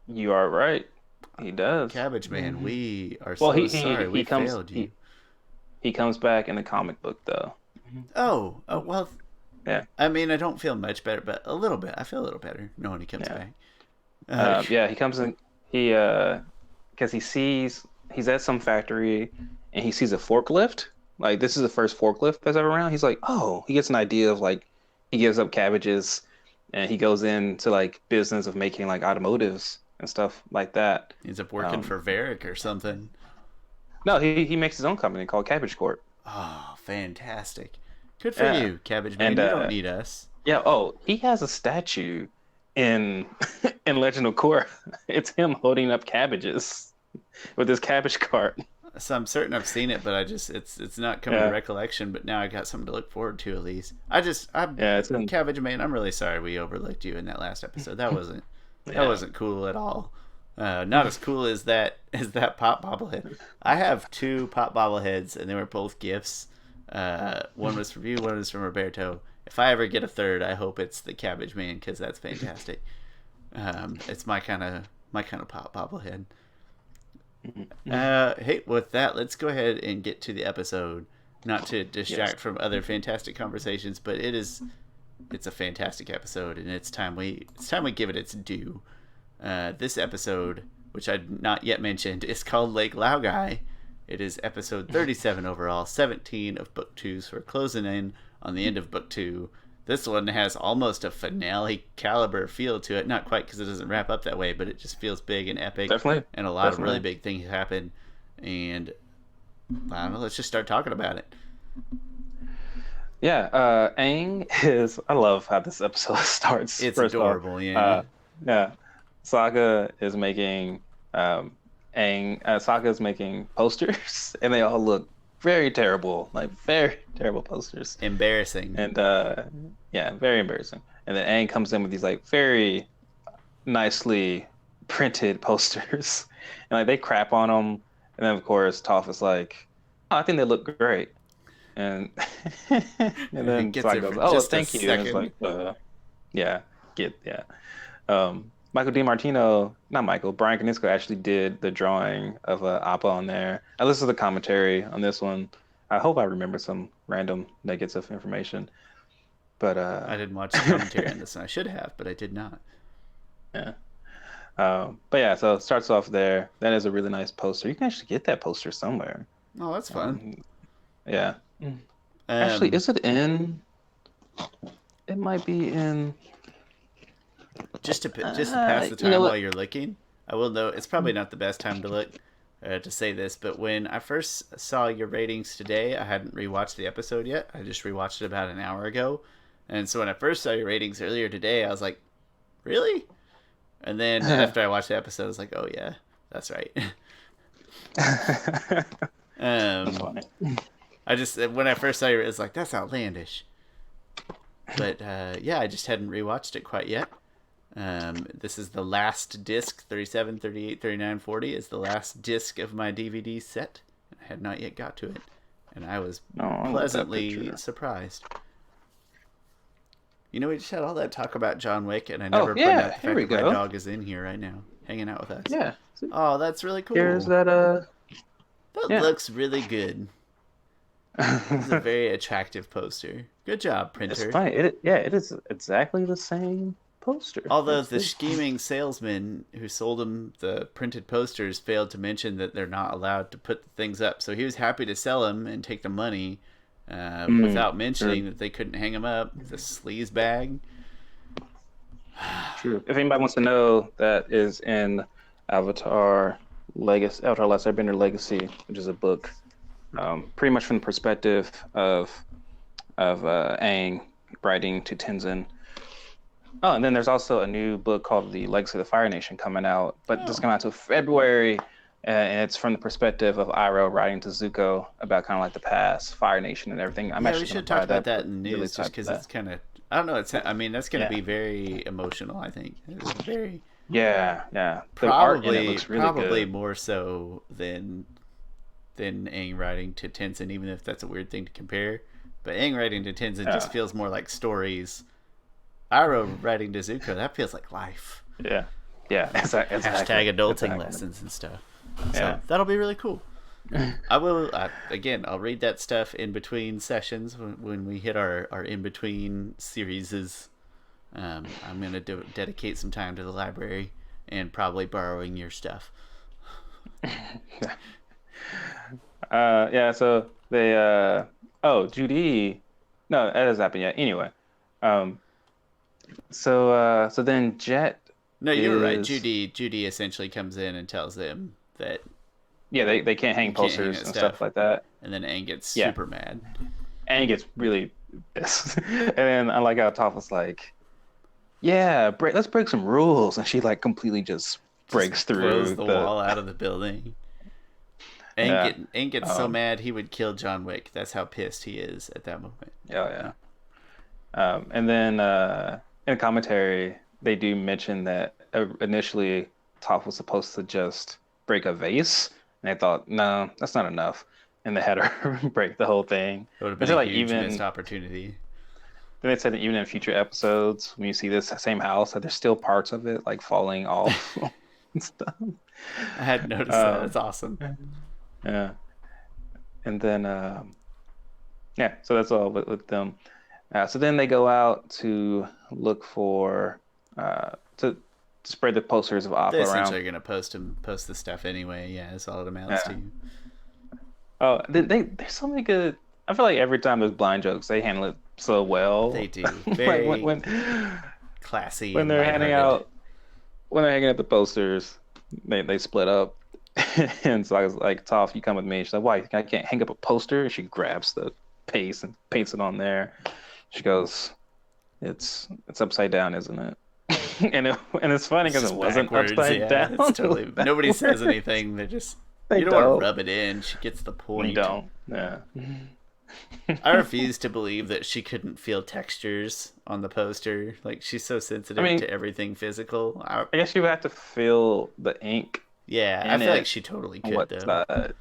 You are right. He does. Cabbage Man, we are sorry we failed you. He comes back in the comic book, though. Oh, well. Yeah. I mean, I don't feel much better, but a little bit. I feel a little better knowing he comes back. He comes in. Because he's at some factory and he sees a forklift. Like, this is the first forklift that's ever around. He's like, oh, he gets an idea of like, he gives up cabbages and he goes into like business of making like automotives and stuff like that. He ends up working for Varric or something. No, he makes his own company called Cabbage Corp. Oh, fantastic. Good for you, Cabbage Man. You don't need us. Yeah, he has a statue in Legend of Korra. It's him holding up cabbages with his cabbage cart. So I'm certain I've seen it, but it's not coming to recollection, but now I got something to look forward to at least. Cabbage Man, I'm really sorry we overlooked you in that last episode. That wasn't cool at all. Not as cool as that pop bobblehead. I have 2 pop bobbleheads, and they were both gifts. One was from you, one was from Roberto. If I ever get a third, I hope it's the Cabbage Man, because that's fantastic. It's my kind of bobblehead. Mm-hmm. Hey, with that, let's go ahead and get to the episode. Not to Yes. distract from other fantastic conversations, but it's a fantastic episode, and it's time we give it its due. This episode, which I'd not yet mentioned, is called Lake Laogai. It is episode 37 overall, 17 of book 2, so we're closing in on the end of book 2. This one has almost a finale caliber feel to it. Not quite, because it doesn't wrap up that way, but it just feels big and epic. Definitely. And a lot of really big things happen. And I don't know, let's just start talking about it. Yeah, Aang is. I love how this episode starts. It's first adorable, off. yeah. Yeah. Sokka is making Sokka is making posters, and they all look very terrible, like very terrible posters. Embarrassing. And yeah, very embarrassing. And then Aang comes in with these like very nicely printed posters, and like they crap on them. And then of course Toph is like, "Oh, I think they look great." And and then Gets Sokka it goes, for "Oh, just a thank you." And it's second. like, yeah, yeah. Michael DiMartino, not Michael, Brian Konietzko actually did the drawing of Appa on there. I listened to the commentary on this one. I hope I remember some random nuggets of information. But I didn't watch the commentary on this, and I should have, but I did not. yeah. But yeah, so it starts off there. That is a really nice poster. You can actually get that poster somewhere. Oh, that's fun. Yeah. Actually, is it in? It might be in. Just to pass the time while you're looking, I will know it's probably not the best time to look to say this, but when I first saw your ratings today, I hadn't rewatched the episode yet. I just rewatched it about an hour ago, and so when I first saw your ratings earlier today, I was like, "Really?" And then after I watched the episode, I was like, "Oh yeah, that's right." That's funny. I just when I first saw you, it was like that's outlandish. But yeah, I just hadn't rewatched it quite yet. This is the last disc, 37, 38, 39, 40 is the last disc of my DVD set. I had not yet got to it, and I was pleasantly surprised. You know, we just had all that talk about John Wick, and I never put out the fact that my dog is in here right now, hanging out with us. Yeah. Oh, that's really cool. Here's that. That looks really good. It's a very attractive poster. Good job, printer. It's funny. It is exactly the same poster. Although the scheming salesman who sold him the printed posters failed to mention that they're not allowed to put the things up. So he was happy to sell them and take the money without mentioning that they couldn't hang them up. The sleaze bag. True. If anybody wants to know, that is in Avatar Last Airbender Legacy, which is a book pretty much from the perspective of Aang writing to Tenzin. Oh, and then there's also a new book called The Legacy of the Fire Nation coming out, but it doesn't come out until February, and it's from the perspective of Iroh writing to Zuko about kind of like the past, Fire Nation and everything. We should talk about that in the news just because it's kind of, I don't know, that's going to be very emotional, I think. It's very... Yeah. The art in it looks really probably good. more so than Aang writing to Tenzin, even if that's a weird thing to compare. But Aang writing to Tenzin just feels more like stories. Iroh writing to Zuko, that feels like life. Yeah, exactly. Hashtag adulting lessons and stuff. So that'll be really cool. I'll read that stuff in between sessions when we hit our in-between series. I'm going to dedicate some time to the library and probably borrowing your stuff. So they Judy, no, that hasn't happened yet. Anyway, so then Jet. No, you were right. Judy essentially comes in and tells them that they can't hang posters and stuff like that. And then Aang gets super mad. Aang gets really pissed. And then I like how Toph was like, "Yeah, let's break some rules," and she like completely just breaks through throws the wall out of the building. Aang gets so mad he would kill John Wick. That's how pissed he is at that moment. Yeah. And then in a commentary, they do mention that initially Toph was supposed to just break a vase, and they thought, no, that's not enough, and they had her break the whole thing. It would have been a huge missed opportunity. Then they said that even in future episodes, when you see this same house, that there's still parts of it like falling off and stuff. I hadn't noticed that. It's awesome. Yeah. And then yeah, so that's all with them. So then they go out to look for to spread the posters of Appa They around. essentially are gonna post the stuff anyway. Yeah, that's all it amounts to. Oh, there's so many good. I feel like every time there's blind jokes, they handle it so well. They do. Very like when classy. when and they're handing lighthearted. out when they're hanging out the posters, they split up. And so I was like, Toph, you come with me. She's like, why? I can't hang up a poster. And she grabs the paste and paints it on there. She goes, it's upside down, isn't it? and it's funny because it wasn't upside down. It's totally nobody says anything. They just you don't want to rub it in. She gets the point. You don't. Yeah. I refuse to believe that she couldn't feel textures on the poster. Like she's so sensitive to everything physical. I guess you would have to feel the ink. Yeah, I feel like she totally could though.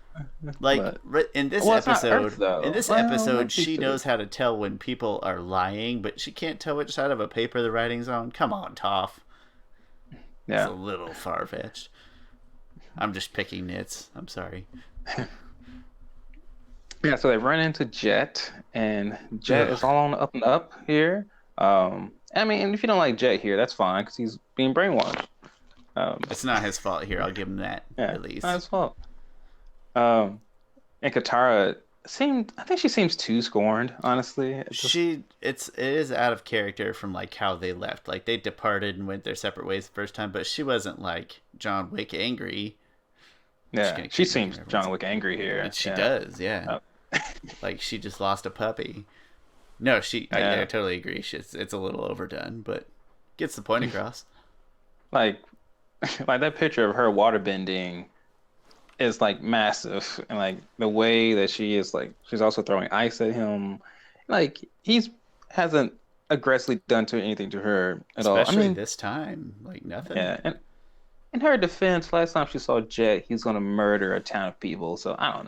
Like in this episode, she knows how to tell when people are lying, but she can't tell which side of a paper the writing's on. Come on, Toph. Yeah, it's a little far fetched. I'm just picking nits. I'm sorry. Yeah, so they run into Jet, and Jet is all on the up and up here. I mean, if you don't like Jet here, that's fine because he's being brainwashed. It's not his fault here. I'll give him that at least. Not his fault. And Katara I think she seems too scorned, honestly. It is out of character from like how they left. Like they departed and went their separate ways the first time, but she wasn't like John Wick angry. Yeah, she seems John Wick angry here. And she does, yeah. Like she just lost a puppy. No, I totally agree. It's a little overdone, but gets the point across. Like that picture of her waterbending is like massive, and like the way that she is like she's also throwing ice at him. Like hasn't aggressively done anything to her at all. Especially this time, like nothing. Yeah, and in her defense, last time she saw Jet, he's gonna murder a town of people. So I don't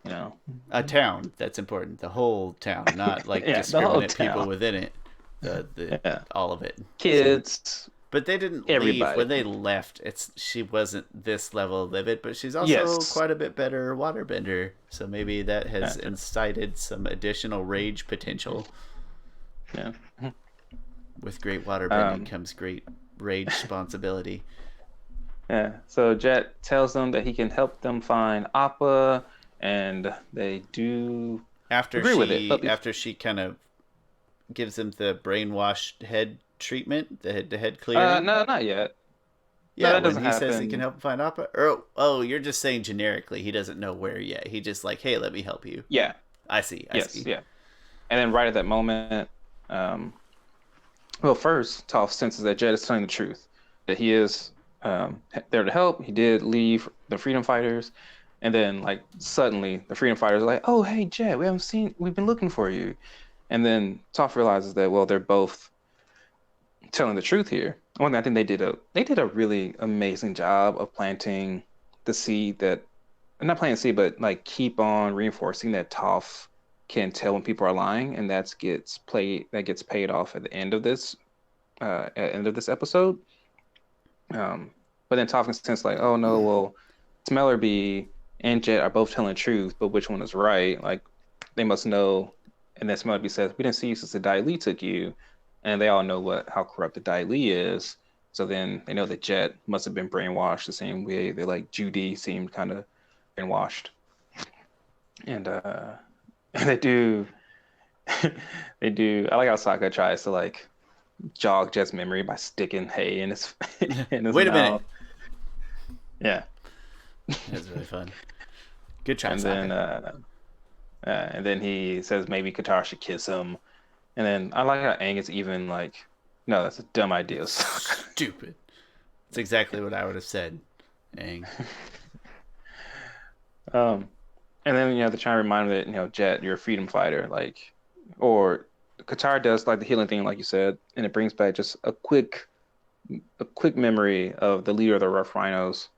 know, a town. That's important. The whole town, not like discriminate people within it. All of it. Kids. But they didn't leave. When they left, she wasn't this level livid, but she's also quite a bit better waterbender. So maybe that has incited some additional rage potential. Yeah. With great waterbending comes great rage responsibility. Yeah. So Jet tells them that he can help them find Appa, and they do agree with it. After she kind of gives them the brainwashed head treatment, the head clearing? No, not yet. Yeah, when he says he can help him find Appa. You're just saying generically. He doesn't know where yet. He just like, hey, let me help you. Yeah. I see. Yeah. And then right at that moment, first, Toph senses that Jet is telling the truth. That he is there to help. He did leave the freedom fighters. And then, like, suddenly, the freedom fighters are like, oh, hey, Jet, we've been looking for you. And then Toph realizes that, well, they're both telling the truth here. One thing I think they did a really amazing job of planting the seed that, not planting the seed, but like keep on reinforcing that Toph can tell when people are lying, and that gets paid off at the end of this episode. But then Toph can sense like, oh no, well, Smellerby and Jet are both telling the truth, but which one is right? Like they must know. And then Smellerby says, we didn't see you since the Dai Li took you. And they all know how corrupt the Dai Li is. So then they know that Jet must have been brainwashed the same way that like Judy seemed kind of brainwashed. And they do I like how Sokka tries to like jog Jet's memory by sticking hay in his Wait a minute. Yeah. That's really fun. Good try, Sokka. And then he says maybe Katara should kiss him. And then I like how Aang is even like, no, that's a dumb idea. Stupid. That's exactly what I would have said, Aang. And then they're trying to remind him that Jet, you're a freedom fighter, like, or Katara does like the healing thing, like you said, and it brings back just a quick memory of the leader of the Rough Rhinos,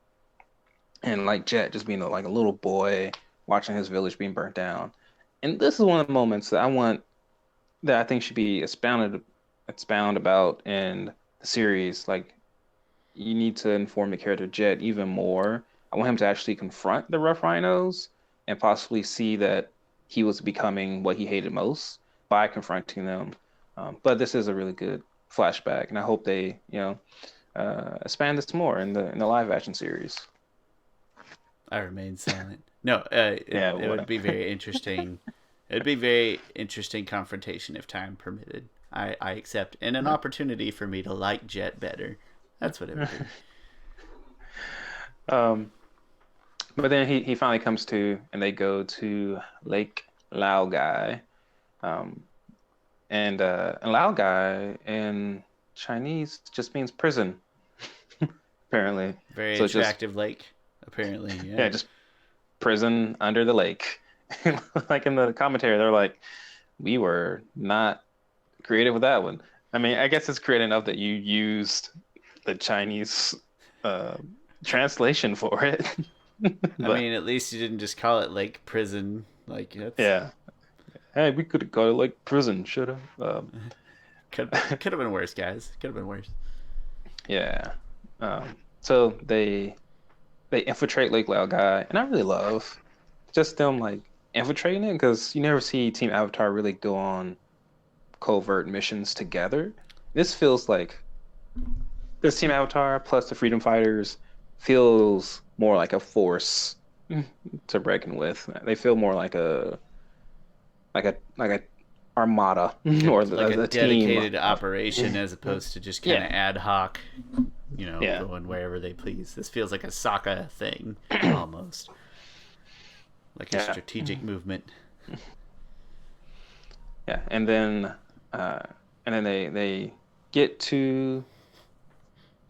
and like Jet just being like a little boy watching his village being burnt down. And this is one of the moments that I want that I think should be expound about in the series. Like, you need to inform the character Jet even more. I want him to actually confront the Rough Rhinos and possibly see that he was becoming what he hated most by confronting them. But this is a really good flashback, and I hope they, expand this more in the live action series. I remain silent. No, Yeah, it would be very interesting. It'd be very interesting confrontation if time permitted. I accept, and an opportunity for me to like Jet better. That's what it would be. Um, but then he finally comes to, and they go to Lake Laogai. Um, and Laogai in Chinese just means prison, apparently. Very So it's just, attractive lake, apparently. yeah, Yeah. just prison under the lake. Like in the commentary, they're like, we were not creative with that one. I mean, I guess it's creative enough that you used the Chinese uh, translation for it. I But mean, at least you didn't just call it Lake Prison. Like that's yeah, hey, we could have called it like prison, should have. could have been worse, guys. Could have been worse. Yeah. So they infiltrate Lake Laogai, and I really love just them like infiltrating it because you never see Team Avatar really go on covert missions together. This feels like this Team Avatar plus the Freedom Fighters feels more like a force to reckon with. They feel more like a armada or Like a the team. dedicated operation as opposed to just kind of Yeah, ad hoc, yeah, going wherever they please. This feels like a Sokka thing, almost. Like a yeah, strategic movement. yeah. And then they get to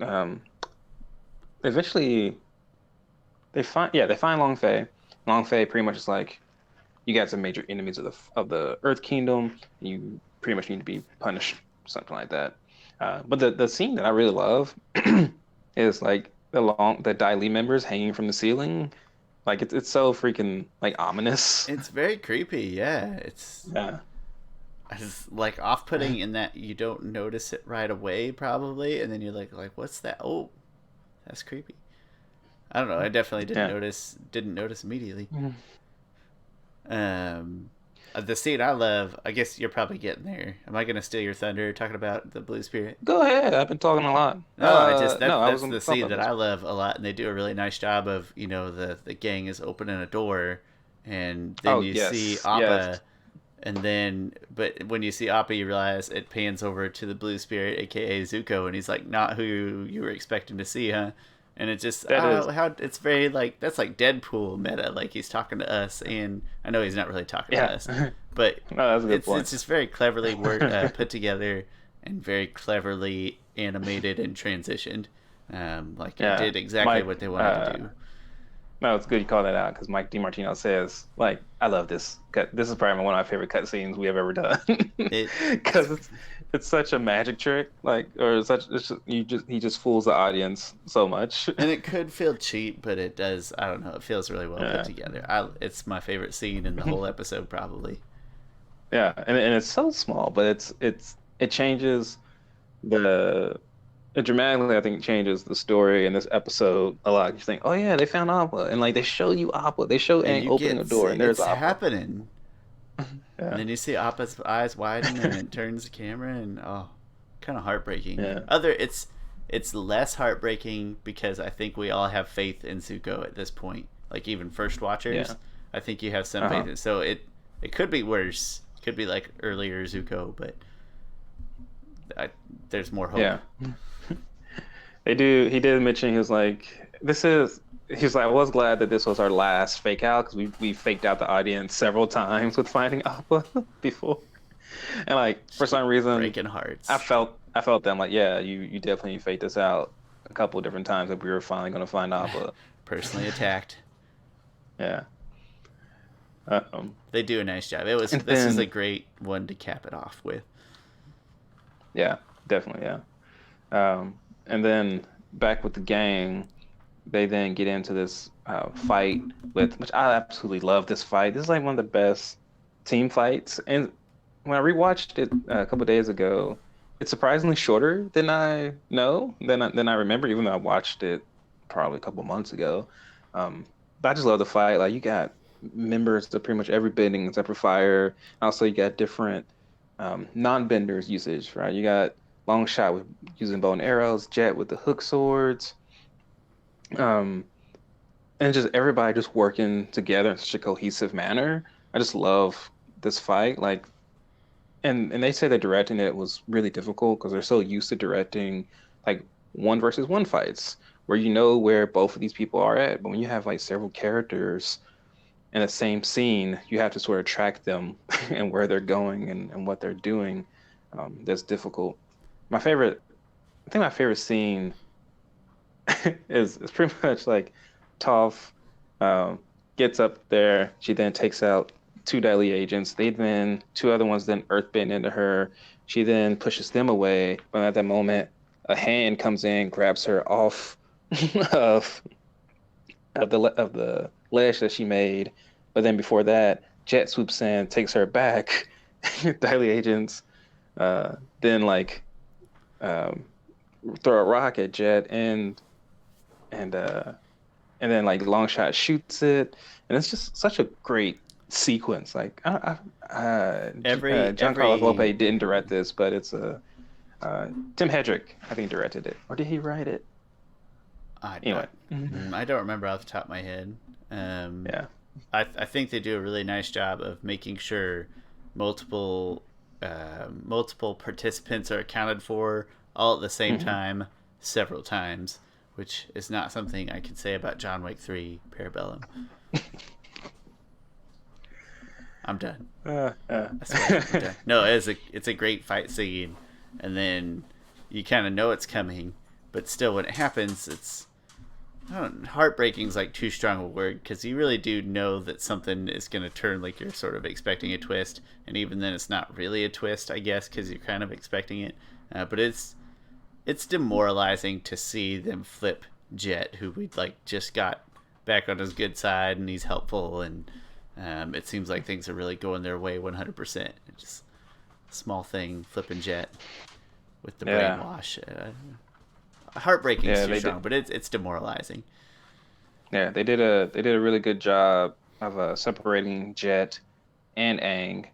um eventually they find Long Fei. Long Fei pretty much is like, you guys are major enemies of the Earth Kingdom. You pretty much need to be punished, something like that. But the scene that I really love is like the Dai Li members hanging from the ceiling. Like it's so freaking like ominous. It's very creepy, yeah. Yeah. It's like off-putting in that you don't notice it right away, probably, and then you're like, what's that? Oh, that's creepy. I don't know. I definitely didn't Yeah. notice immediately. Mhm. Um, the scene I love. I guess you're probably getting there. Am I gonna steal your thunder talking about the Blue Spirit? Go ahead. I've been talking a lot. No, I just No, I that's wasn't the talking scene about that this. I love a lot, and they do a really nice job of the gang is opening a door, and then Oh, you see yes, yes. Appa, and then but when you see Appa, you realize it pans over to the Blue Spirit, aka Zuko, and he's like, not who you were expecting to see, huh? And it just That is, how it's very like that's like Deadpool meta, like he's talking to us, and I know he's not really talking to yeah. us, but No, that's a good it's point. just very cleverly put together and very cleverly animated and transitioned. Like it Yeah. did exactly Mike, what they wanted to do. no, it's good you call that out because Mike DiMartino says, like, I love this cut. This is probably one of my favorite cut scenes we have ever done It because it's such a magic trick, like, or such. He just fools the audience so much. and it could feel cheap, but it does. I don't know. It feels really well put Yeah. together. It's my favorite scene in the whole episode, probably. Yeah, and it's so small, but it changes the it dramatically, I think, changes the story in this episode a lot. You think, oh yeah, they found Appa, and like they show you Appa, they show And Aang you opening a get door, and there's it's Appa. happening, and Yeah, then you see Appa's eyes widen, and it turns the camera, and oh, kind of heartbreaking. yeah, It's less heartbreaking because I think we all have faith in Zuko at this point. Like even first watchers, yeah. I think you have some Uh-huh. faith. So it could be worse. It could be like earlier Zuko, but there's more hope. Yeah. They do. He did mention he was like, "This is." He was like, "I was glad that this was our last fake out because we faked out the audience several times with finding Appa before, and like for some reason, Breaking hearts. I felt them like, yeah, you definitely faked this out a couple of different times that we were finally gonna find Appa." Personally attacked. Yeah. They do a nice job. And This is a then great one to cap it off with. yeah, definitely yeah. And then back with the gang, they then get into this fight which I absolutely love this fight. This is like one of the best team fights, and when I rewatched it a couple days ago, it's surprisingly shorter than I remember, even though I watched it probably a couple months ago. Um, but I just love the fight. Like you got members of pretty much every bending except for fire. Also, you got different non-benders usage, right? You got long shot with using bow and arrows, jet with the hook swords, um, and just everybody just working together in such a cohesive manner. I just love this fight. Like and they say that directing it was really difficult because they're so used to directing like one versus one fights where you know where both of these people are at. But when you have like several characters in the same scene, you have to sort of track them and where they're going and what they're doing. That's difficult. My favorite, I think my favorite scene is pretty much like Toph um, gets up there. She then takes out two deadly agents. Two other ones then earthbend into her. She then pushes them away. But at that moment, a hand comes in, grabs her off of of the ledge that she made. But then before that, Jet swoops in, takes her back. Deadly agents then um, throw a rock at Jet and uh and then like Longshot shoots it, and it's just such a great sequence. Like Every John Carlos every Lopez didn't direct this, but it's a Tim Hedrick, I think, directed it, or did he write it? I, Anyway, I don't remember off the top of my head. yeah. I think they do a really nice job of making sure multiple multiple participants are accounted for all at the same time, several times, which is not something I can say about John Wick 3 Parabellum. I'm done. I swear, I'm done. No, it's a great fight scene, and then you kind of know it's coming, but still, when it happens, it's heartbreaking is like too strong a word because you really do know that something is going to turn, like you're sort of expecting a twist, and even then, it's not really a twist, I guess, because you're kind of expecting it. But it's demoralizing to see them flip Jet, who we like just got back on his good side, and he's helpful, and it seems like things are really going their way 100%. Just a small thing, flipping Jet with the Yeah. brainwash. Heartbreaking is Yeah, too strong, but it's demoralizing. Yeah, they did a really good job of separating Jet and Aang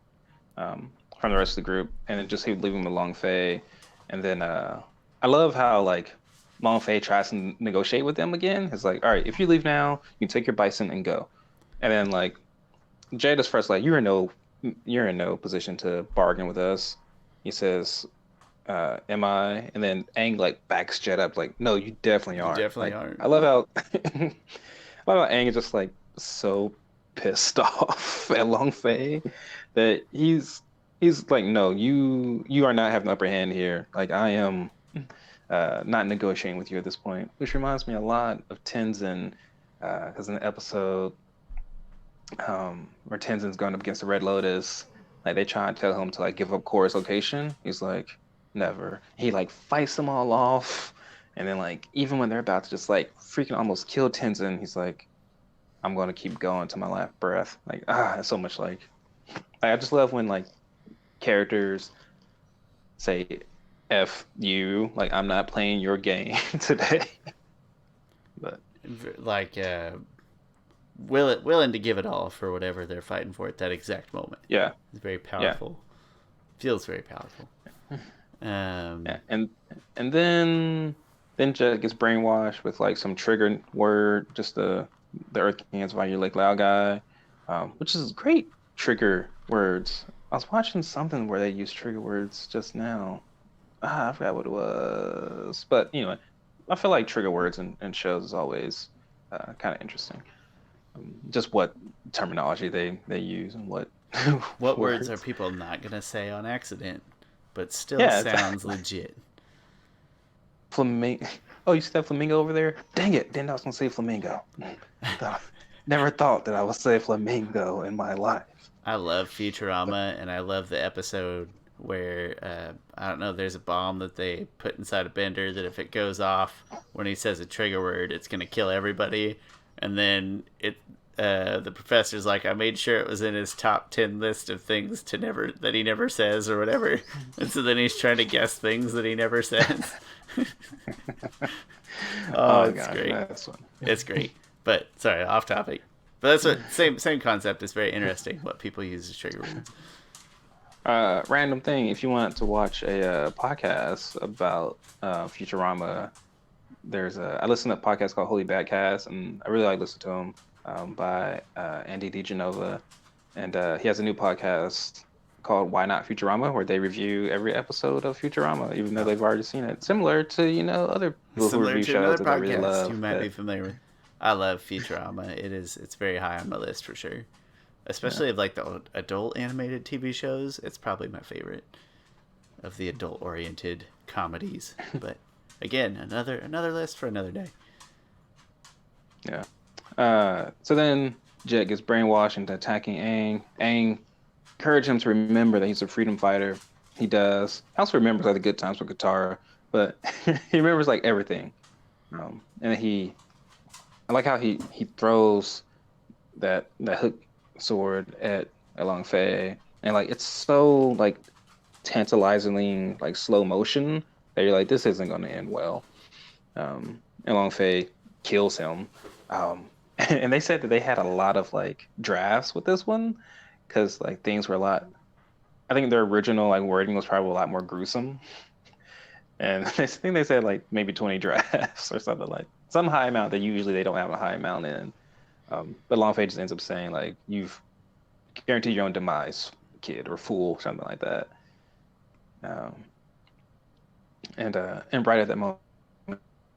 from the rest of the group, and then just leaving them along Fei. And then I love how like Long Fei tries to negotiate with them again. It's like, all right, if you leave now, you can take your bison and go. And then like Jada's first like, you're in no position to bargain with us. He says, am I? And then Aang like backs Jet up, like, no, you definitely You aren't. definitely Like, aren't. I love how I love how Aang is just like so pissed off at Long Fei that he's like, no, you are not having the upper hand here. Like I am not negotiating with you at this point, which reminds me a lot of Tenzin, because in the episode where Tenzin's going up against the Red Lotus, like they try and tell him to like give up Korra's location. He's like, never. He like fights them all off, and then like even when they're about to just like freaking almost kill Tenzin, he's like, I'm gonna keep going to my last breath. Like it's so much like I just love when like characters say F you, like I'm not playing your game today. But Like willing to give it all for whatever they're fighting for at that exact moment. yeah, It's very yeah, powerful. Feels very powerful. yeah. And then Jet gets brainwashed with like some trigger word, just the Earth King's why you like Laogai, which is great trigger words. I was watching something where they used trigger words just now. I forgot what it was, but anyway, I feel like trigger words in shows is always kind of interesting. Just what terminology they use and what What words are words. people not gonna say on accident, but still Yeah, it's sounds legit? flamingo. Oh, you see that flamingo over there? Dang it! Didn't I was gonna say flamingo. Thought- Never thought that I would say flamingo in my life. I love But Futurama, and I love the episode where I don't know. There's a bomb that they put inside a bender that if it goes off when he says a trigger word, it's gonna kill everybody. And then the professor's like, I made sure it was in his top 10 list of things that he never says or whatever. And so then he's trying to guess things that he never says. It's gosh, great. that's fun. It's great. But sorry, off topic. But that's what same concept. Is very interesting what people use as trigger words. Random thing. If you want to watch a podcast about Futurama, I listen to a podcast called Holy Badcast, and I really like listening to him by Andy DiGenova, and he has a new podcast called Why Not Futurama, where they review every episode of Futurama, even though they've already seen it. Similar to other people who review shows that they really love. You might be familiar with. I love Futurama. It's very high on my list for sure. Especially of like the adult animated TV shows. It's probably my favorite of the adult oriented comedies. But again, another list for another day. Yeah. So then Jet gets brainwashed into attacking Aang. Aang encouraged him to remember that he's a freedom fighter. He does. He also remembers like the good times with Katara, but he remembers like everything. And I like how he throws that hook sword at Laogai, and like it's so like tantalizingly like slow motion that you're like, this isn't going to end well. And Laogai kills him. And they said that they had a lot of like drafts with this one because like things were a lot. I think their original like wording was probably a lot more gruesome. And I think they said like maybe 20 drafts or something, like some high amount that usually they don't have a high amount in. But Laogai just ends up saying like, you've guaranteed your own demise, kid, or fool, something like that. And right at that moment,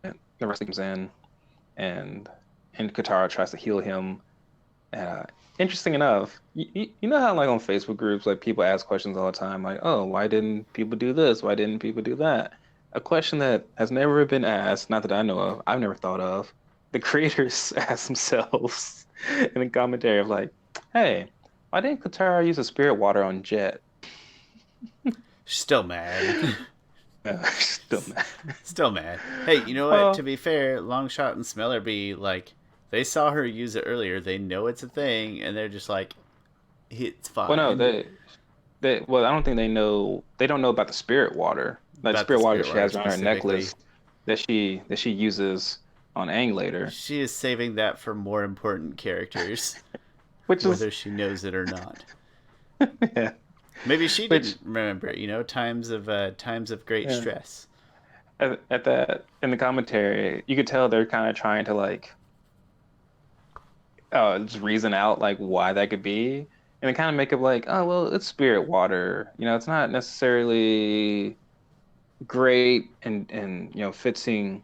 the rest comes in, and Katara tries to heal him. Interesting enough, you know how like on Facebook groups, like people ask questions all the time, like, oh, why didn't people do this? Why didn't people do that? A question that has never been asked, not that I know of, I've never thought of. The creators ask themselves in the commentary of like, hey, why didn't Katara use a spirit water on Jet? Still mad. Still mad. Hey, you know what? Well, to be fair, Longshot and Smellerby, like, they saw her use it earlier. They know it's a thing, and they're just like, it's fine. Well, no, I don't think they know. They don't know about the spirit water. Like About spirit the water that spirit she has water around her necklace that she uses on Aang later. She is saving that for more important characters, whether she knows it or not. Yeah. Maybe she didn't remember it. Times of great stress. At that in the commentary, you could tell they're kind of trying to like just reason out like why that could be, and they kind of make it like, oh well, it's spirit water. It's not necessarily great and fixing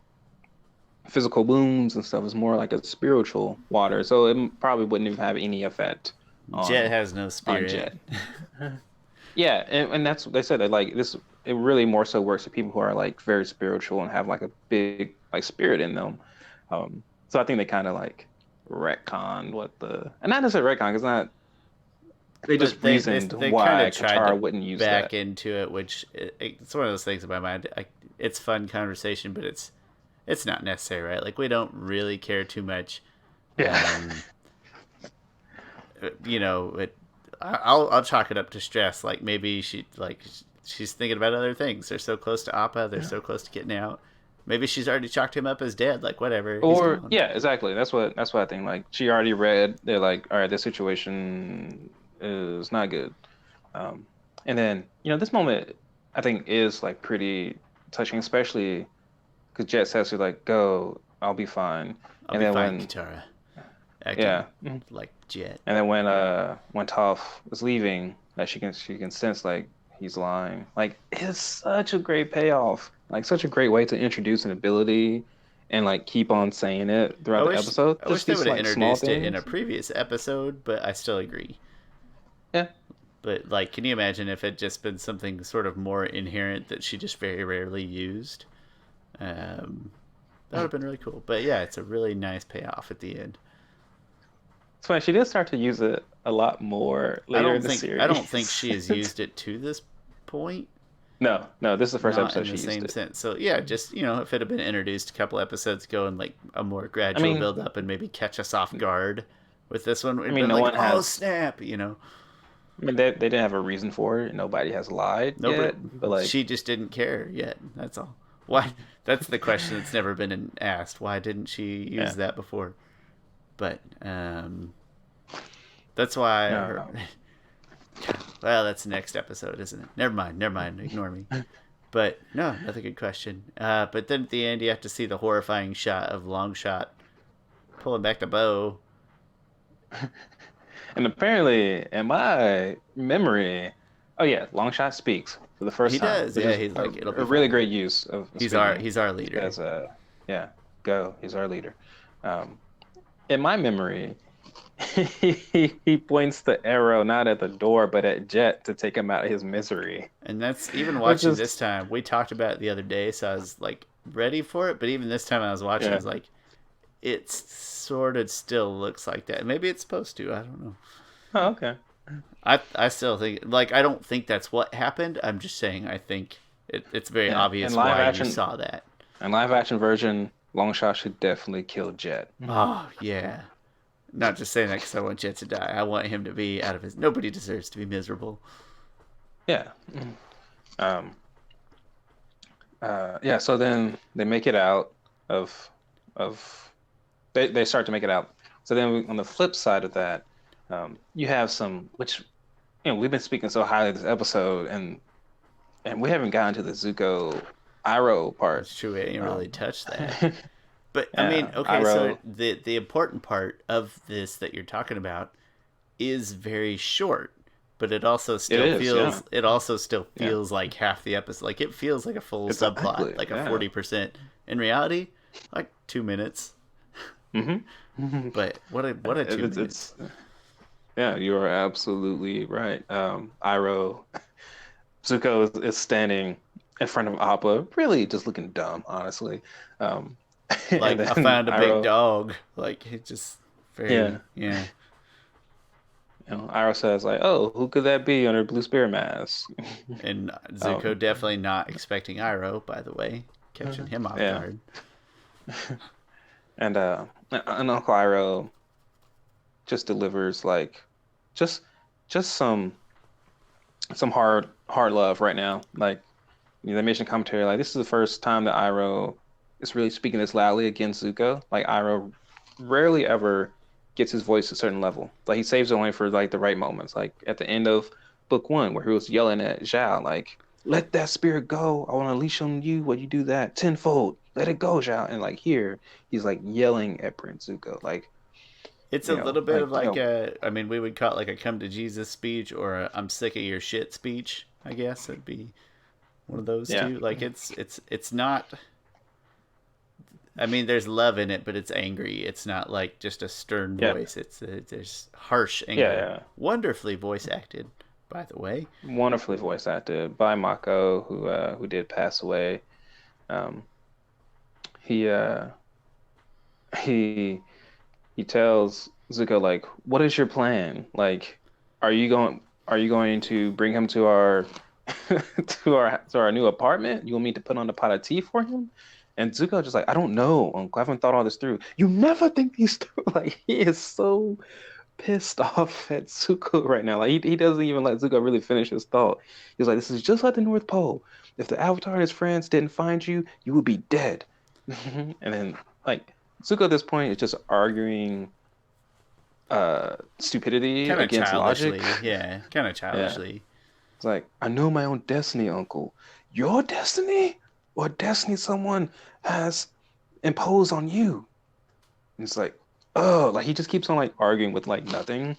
physical wounds and stuff. Is more like a spiritual water, so it probably wouldn't even have any effect on Jet has no spirit. on Jet. Yeah, and that's what they said, that like this, it really more so works for people who are like very spiritual and have like a big like spirit in them. So I think they kind of like retconned and not necessarily retcon, because not. They just reasoned why Katara wouldn't use back that. into it, which it's one of those things in my mind. It's fun conversation, but it's not necessary, right? Like, we don't really care too much. Yeah. I'll chalk it up to stress. Like, maybe she's thinking about other things. They're so close to Appa. They're so close to getting out. Maybe she's already chalked him up as dead. Like, whatever. Or yeah, exactly. That's what I think. Like, she already read. They're like, all right, this situation is not good. And then this moment I think is like pretty touching, especially because Jet says to like, go, I'll be fine. I'll be fine, Katara. Acting like Jet. And then when Toph is leaving, that she can sense like he's lying. Like, it's such a great payoff. Like, such a great way to introduce an ability and like keep on saying it throughout the episode. I wish they would have introduced it in a previous episode, but I still agree. Yeah. But like, can you imagine if it just been something sort of more inherent that she just very rarely used? That would have been really cool. But yeah, it's a really nice payoff at the end. It's funny, she did start to use it a lot more later in the series. I don't think she has used it to this point. No, this is the first episode she used it. used in the it. same sense. So yeah, just if it had been introduced a couple episodes ago and like a more gradual build up and maybe catch us off guard, With this one, we'd I mean, been no like, one oh has. snap, you know. I mean, they didn't have a reason for it. Nobody has lied Nobody, yet. But like, she just didn't care yet. That's all. Why? That's the question that's never been asked. Why didn't she use yeah, that before? But that's why her. no, Well, that's the next episode, isn't it? Never mind. Never mind. Ignore me. But no, another good question. But then at the end, you have to see the horrifying shot of Longshot pulling back the bow. and apparently, in my memory, oh yeah, Longshot speaks for the first He time, does. which Yeah, is he's like, it'll a be really fine. great use of He's our speaking. he's our He leader. says, yeah, go. He's our leader. In my memory, he points the arrow not at the door but at Jet to take him out of his misery. And that's even Which watching this is time. We talked about it the other day, so I was like ready for it. But even this time I was watching, I yeah. was like, it sort of still looks like that. Maybe it's supposed to. I don't know. Oh, okay. I still think like I don't think that's what happened. I'm just saying I think it's very Yeah. obvious why you saw that. In live action version, Longshot should definitely kill Jet. Oh yeah. Not just saying that because I want Jet to die. I want him to be out of his. Nobody deserves to be miserable. Yeah. Um. Yeah. So then they make it out of they start to make it out. So then on the flip side of that, you have some which we've been speaking so highly of this episode and we haven't gotten to the Zuko Iroh part. It's true. We ain't really touched that. Yeah, But I mean, okay, so Iroh. the important part of this that you're talking about is very short, but it also still is, feels yeah. it also still Yeah. feels like half the episode. Like it feels like a full subplot, Exactly, like a yeah. 40%. In reality, like 2 minutes. Mm-hmm. But what a 2 minutes. Yeah, you are absolutely right. Iroh Zuko is standing in front of Appa, really just looking dumb, honestly. Um, and Like I then found a big Iroh, dog. Like it just very yeah. Iroh says like, "Oh, who could that be under blue spirit mask?" And Zuko Um, definitely not expecting Iroh, by the way, catching him off yeah, guard. and Uncle Iroh just delivers like just some hard love right now. Like they mentioned commentary, like this is the first time that Iroh is really speaking this loudly against Zuko. Like Iroh rarely ever gets his voice to a certain level. Like he saves it only for like the right moments. Like at the end of book one, where he was yelling at Zhao, like, "Let that spirit go. I want to unleash on you. What you do that tenfold. Let it go, Zhao." And like here, he's like yelling at Prince Zuko, like It's a little bit of like like a, I mean, we would call it like a come to Jesus speech or a I'm sick of your shit speech, I guess. It'd be one of those yeah, two. Like it's not, I mean, there's love in it, but it's angry. It's not like just a stern yeah, voice. There's harsh yeah, anger. yeah. Wonderfully voice acted, by the way. Wonderfully voice acted by Mako, who did pass away. Um, he he he tells Zuko like, "What is your plan? Like, are you going to bring him to our to our new apartment? You want me to put on a pot of tea for him?" And Zuko just like, "I don't know, Uncle. I haven't thought all this through." You never think these through. Like he is so pissed off at Zuko right now. Like he doesn't even let Zuko really finish his thought. He's like, "This is just like the North Pole. If the Avatar and his friends didn't find you, you would be dead." And then like Zuko at this point is just arguing stupidity Kind of against logic. childishly, yeah. Kind of Yeah. childishly. It's like, "I know my own destiny, Uncle. Your destiny? Or destiny someone has imposed on you?" And it's like, oh, like he just keeps on like arguing with like nothing.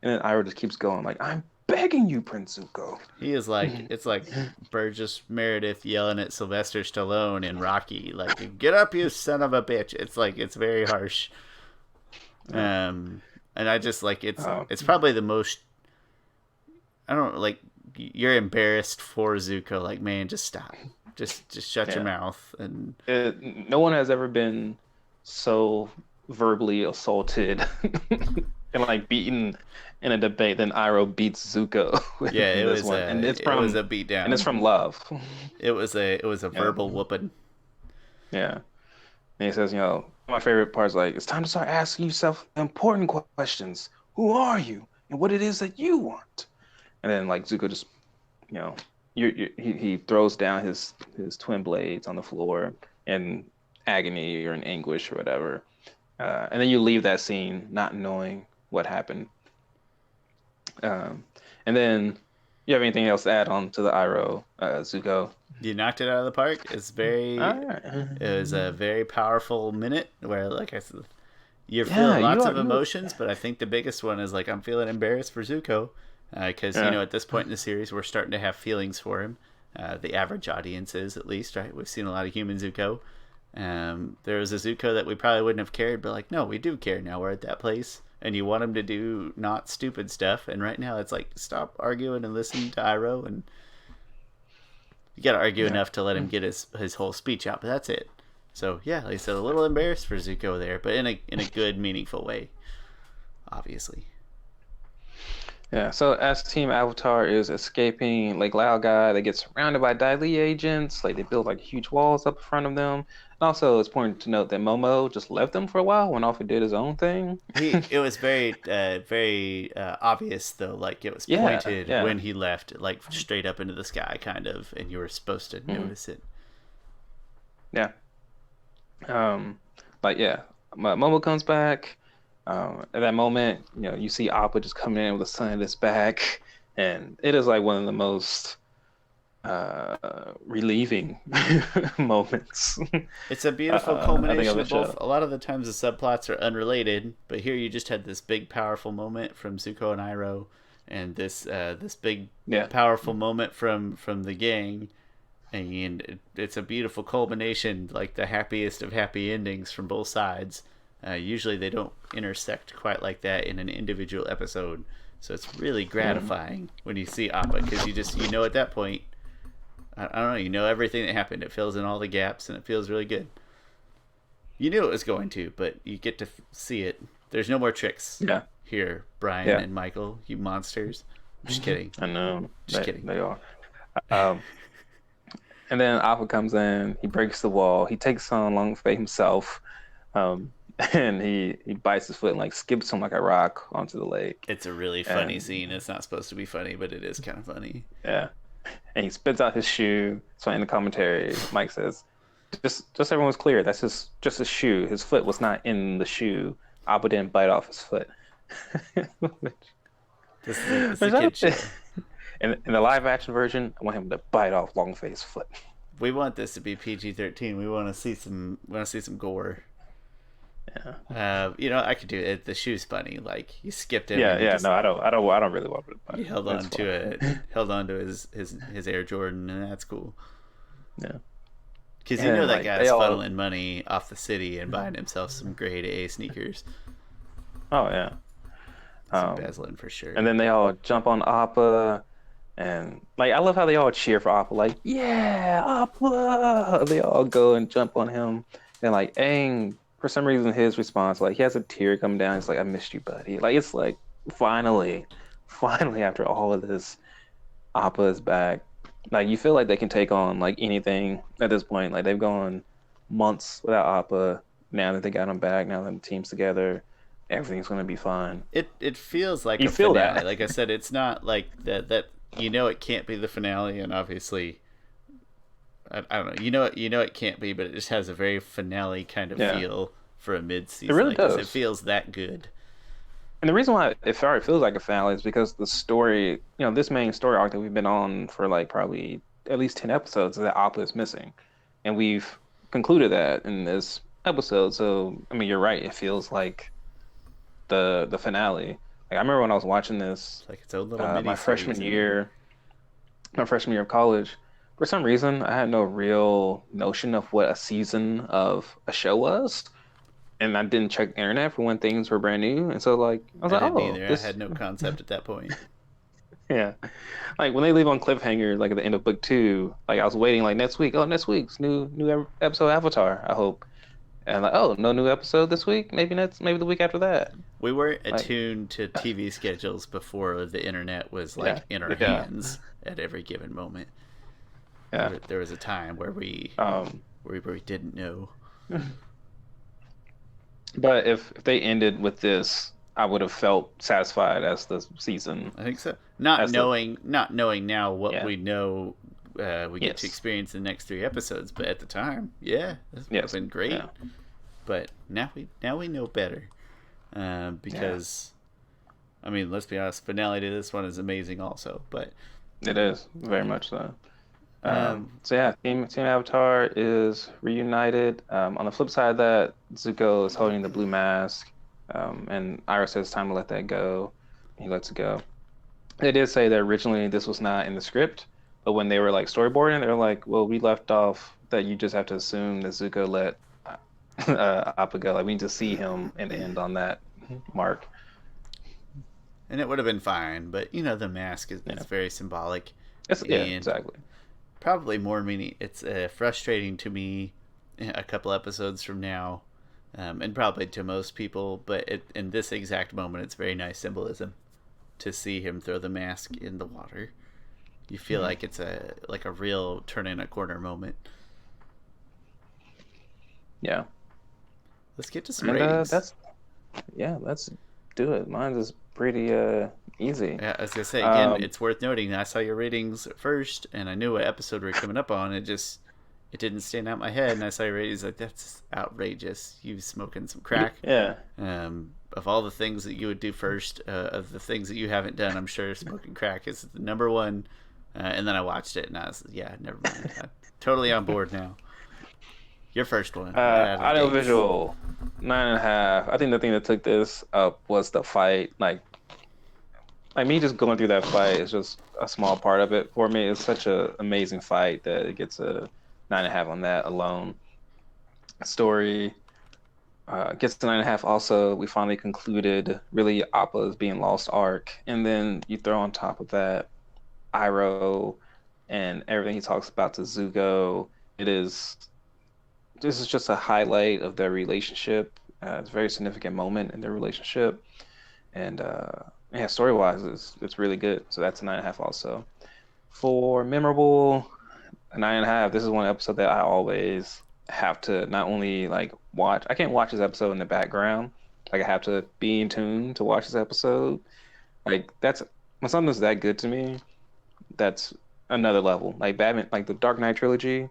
And then Iroh just keeps going, like, "I'm begging you, Prince Zuko." He is like, it's like Burgess Meredith yelling at Sylvester Stallone in Rocky, like, "Get up, you son of a bitch!" It's like it's very harsh. And I just like Oh, it's probably the most. I don't like you're embarrassed for Zuko. Like, man, just stop, just shut your yeah. mouth. And No one has ever been so verbally assaulted and like beaten in a debate than Iroh beats Zuko yeah, in this one. And it was a beatdown. and it's from love. It was a Yeah. verbal whooping. Yeah. And he says, my favorite part is like, it's time to start asking yourself important questions. Who are you? And what it is that you want? And then like Zuko just, you know, he throws down his twin blades on the floor in agony or in anguish or whatever. And then you leave that scene not knowing what happened. And then you have anything else to add on to the Iroh, Zuko? You knocked it out of the park. All right. It was a very powerful minute where, like I said, you're Yeah, feeling lots of you emotions, but I think the biggest one is like I'm feeling embarrassed for Zuko because yeah. at this point in the series we're starting to have feelings for him. The average audience is, at least, right? We've seen a lot of human Zuko. There was a Zuko that we probably wouldn't have cared, but like, no, we do care now. We're at that place, and you want him to do not stupid stuff. And right now, it's like, stop arguing and listen to Iroh, and you got to argue enough to let him get his whole speech out. But that's it. So yeah, like I said, a little embarrassed for Zuko there, but in a good, meaningful way, obviously. Yeah, so as Team Avatar is escaping Lake Laogai, they get surrounded by Dai Li agents. Like they build like huge walls up in front of them. And also, it's important to note that Momo just left them for a while, went off and did his own thing. It was very obvious though, like it was pointed when he left, like straight up into the sky, kind of, and you were supposed to notice it. Yeah. Like yeah, Momo comes back. At that moment, you see Appa just coming in with the sun at his back, and it is like one of the most relieving moments. It's a beautiful culmination of both. A lot of the times the subplots are unrelated, but here you just had this big, powerful moment from Zuko and Iroh, and this big, powerful moment from the gang, and it's a beautiful culmination, like the happiest of happy endings from both sides. Usually they don't intersect quite like that in an individual episode, so it's really gratifying when you see Appa, because you at that point, I don't know, everything that happened. It fills in all the gaps, and it feels really good. You knew it was going to, but you get to see it. There's no more tricks here, Brian and Michael, you monsters. I'm just kidding. I know. Just kidding. They are. And then Appa comes in, he breaks the wall, he takes on Long Fei himself, and he bites his foot and like skips him like a rock onto the lake. It's a really funny scene. It's not supposed to be funny, but it is kind of funny. Yeah. And he spits out his shoe. So in the commentary, Mike says, just so everyone's clear, that's just his shoe. His foot was not in the shoe. Appa didn't bite off his foot. This is a kid show. In the live action version, I want him to bite off Long Fei's foot. We want this to be PG-13. We want to see some gore. Yeah. I could do it. The shoe's funny. Like he skipped it. No, I don't really want it. He held on to it. Held on to his Air Jordan, and that's cool. Yeah. Because that guy's funneling money off the city and buying himself some grade A sneakers. Oh yeah. Embezzling for sure. And then they all jump on Appa, and like I love how they all cheer for Appa. Like, yeah, Appa! They all go and jump on him, and like Aang. For some reason, his response, like he has a tear come down. He's like, "I missed you, buddy." Like it's like finally, after all of this, Appa is back. Like you feel like they can take on like anything at this point. Like they've gone months without Appa. Now that they got him back, now that the team's together, everything's gonna be fine. It feels like you feel finale. that. Like I said, it's not like that. It can't be the finale, and obviously. I don't know. It can't be, but it just has a very finale kind of feel for a mid-season. It really does. It feels that good. And the reason why it feels like a finale is because the story, this main story arc that we've been on for like probably at least 10 episodes, that Appa is missing, and we've concluded that in this episode. So I mean, you're right. It feels like the finale. Like I remember when I was watching this, it's like its own little my freshman year of college. For some reason, I had no real notion of what a season of a show was, and I didn't check the internet for when things were brand new. And so, like, I was like, "Oh, I had no concept at that point." Yeah, like when they leave on cliffhanger, like at the end of book 2, like I was waiting, like next week's new episode of Avatar. I hope, and like, oh, no new episode this week. Maybe the week after that. We weren't attuned to TV schedules before the internet was like in our hands at every given moment. Yeah. There was a time where we didn't know. But if they ended with this, I would have felt satisfied as the season, I think so. Not as the knowing, not knowing now what yeah, we know, we get to yes, experience in the next 3 episodes. But at the time, yeah, this would have yes, been great. yeah, But now we know better, yeah. because I mean, let's be honest, finale to this one is amazing, also. But It is very much so. um, So yeah, Team Avatar is reunited. On the flip side of that, Zuko is holding the blue mask, and Iroh says time to let that go. He lets it go. They did say that originally this was not in the script, but when they were like storyboarding, they were like, "Well, we left off that you just have to assume that Zuko let Appa go. Like we need to see him and end on that mark." and it would have been fine. But the mask is Yeah, it's very symbolic, yeah, and exactly. probably more meaning. It's frustrating to me a couple episodes from now, and probably to most people. But in this exact moment, it's very nice symbolism to see him throw the mask in the water. You feel Mhm. like it's a real turning a corner moment. Yeah, Let's get to some and ratings. that's yeah. Let's do it. Mine is pretty easy. Yeah, I was gonna say again, Um, it's worth noting that I saw your ratings first, and I knew what episode we were coming up on. It didn't stand out in my head, and I saw your ratings like that's outrageous. You smoking some crack. yeah. Of all the things that you would do first, of the things that you haven't done, I'm sure smoking crack is the number one. And then I watched it, and I was yeah, never mind. I'm totally on board now. Your first one, right out of the gates. Audiovisual, 9.5. I think the thing that took this up was the fight. Like me just going through that fight is just a small part of it for me. It's such a amazing fight that it gets a 9.5 on that alone. Story gets to 9.5. Also, we finally concluded really Appa's being lost arc, and then you throw on top of that Iroh and everything he talks about to Zuko. It is this is just a highlight of their relationship. It's a very significant moment in their relationship, and yeah, story wise, it's really good. So that's a 9.5 also. For memorable, a 9.5. This is one episode that I always have to not only like watch. I can't watch this episode in the background. Like I have to be in tune to watch this episode. Like that's when something's that good to me. That's another level. Like Batman, like the Dark Knight trilogy.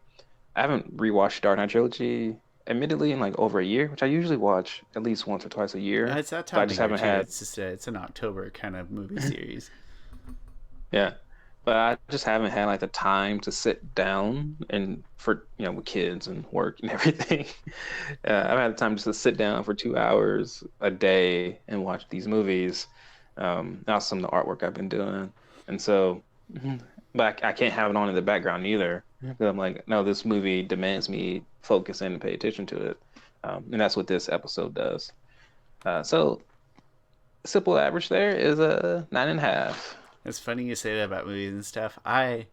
I haven't rewatched Dark Knight trilogy, admittedly, in like over a year, which I usually watch at least once or twice a year. It's that But I time of just year haven't too. had, It's just it's an October kind of movie series. yeah. But I just haven't had like the time to sit down and for with kids and work and everything. I've had the time just to sit down for 2 hours a day and watch these movies. Now some of the artwork I've been doing, and so, but I can't have it on in the background either. 'Cause I'm like, no, this movie demands me focus in and pay attention to it, and that's what this episode does. So simple average there is a 9.5. It's funny you say that about movies and stuff. I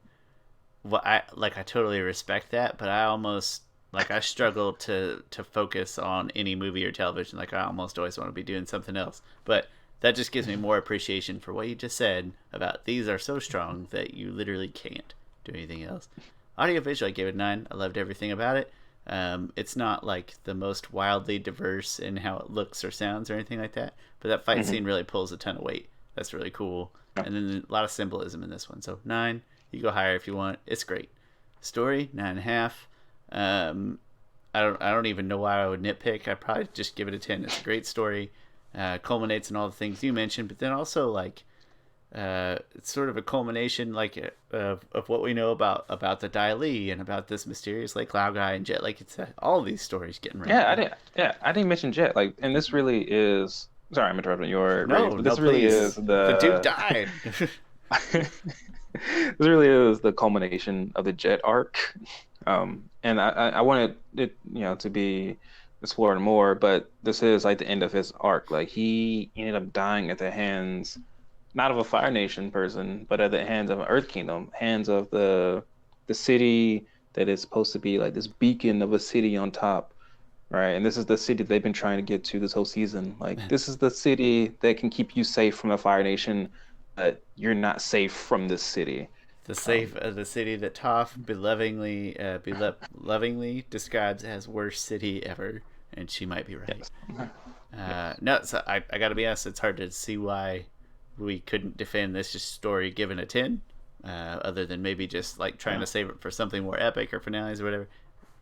totally respect that, but I almost like I struggle to focus on any movie or television. Like I almost always want to be doing something else. But that just gives me more appreciation for what you just said about these are so strong that you literally can't do anything else. Audiovisual, I gave it 9. I loved everything about it. It's not like the most wildly diverse in how it looks or sounds or anything like that, but that fight Hmm. scene really pulls a ton of weight. That's really cool. And then a lot of symbolism in this one. So 9. You go higher if you want. It's great. Story 9.5. Um, I don't even know why I would nitpick. I'd probably just give it a 10. It's a great story. Culminates in all the things you mentioned, but then also like it's sort of a culmination like of what we know about the Dai Li and about this mysterious Lake Laogai and Jet. Like it's all these stories getting wrapped Yeah, I up. didn't. Yeah, I didn't mention Jet. Like, and this really is. Sorry, I'm interrupting your ratings, No, but no, this really is please. The dude the. died. This really is the culmination of the Jet arc, and I wanted it, to be explored more, but this is like the end of his arc. Like he ended up dying at the hands, not of a Fire Nation person, but at the hands of an Earth Kingdom, hands of the city that is supposed to be like this beacon of a city on top. Right, and this is the city they've been trying to get to this whole season. Like, this is the city that can keep you safe from the Fire Nation, but you're not safe from this city. Um, The city that Toph belovingly describes as worst city ever. and she might be right. Yes. No, so I gotta be honest, it's hard to see why we couldn't defend this just story given a 10, other than maybe just like trying to save it for something more epic or finales or whatever.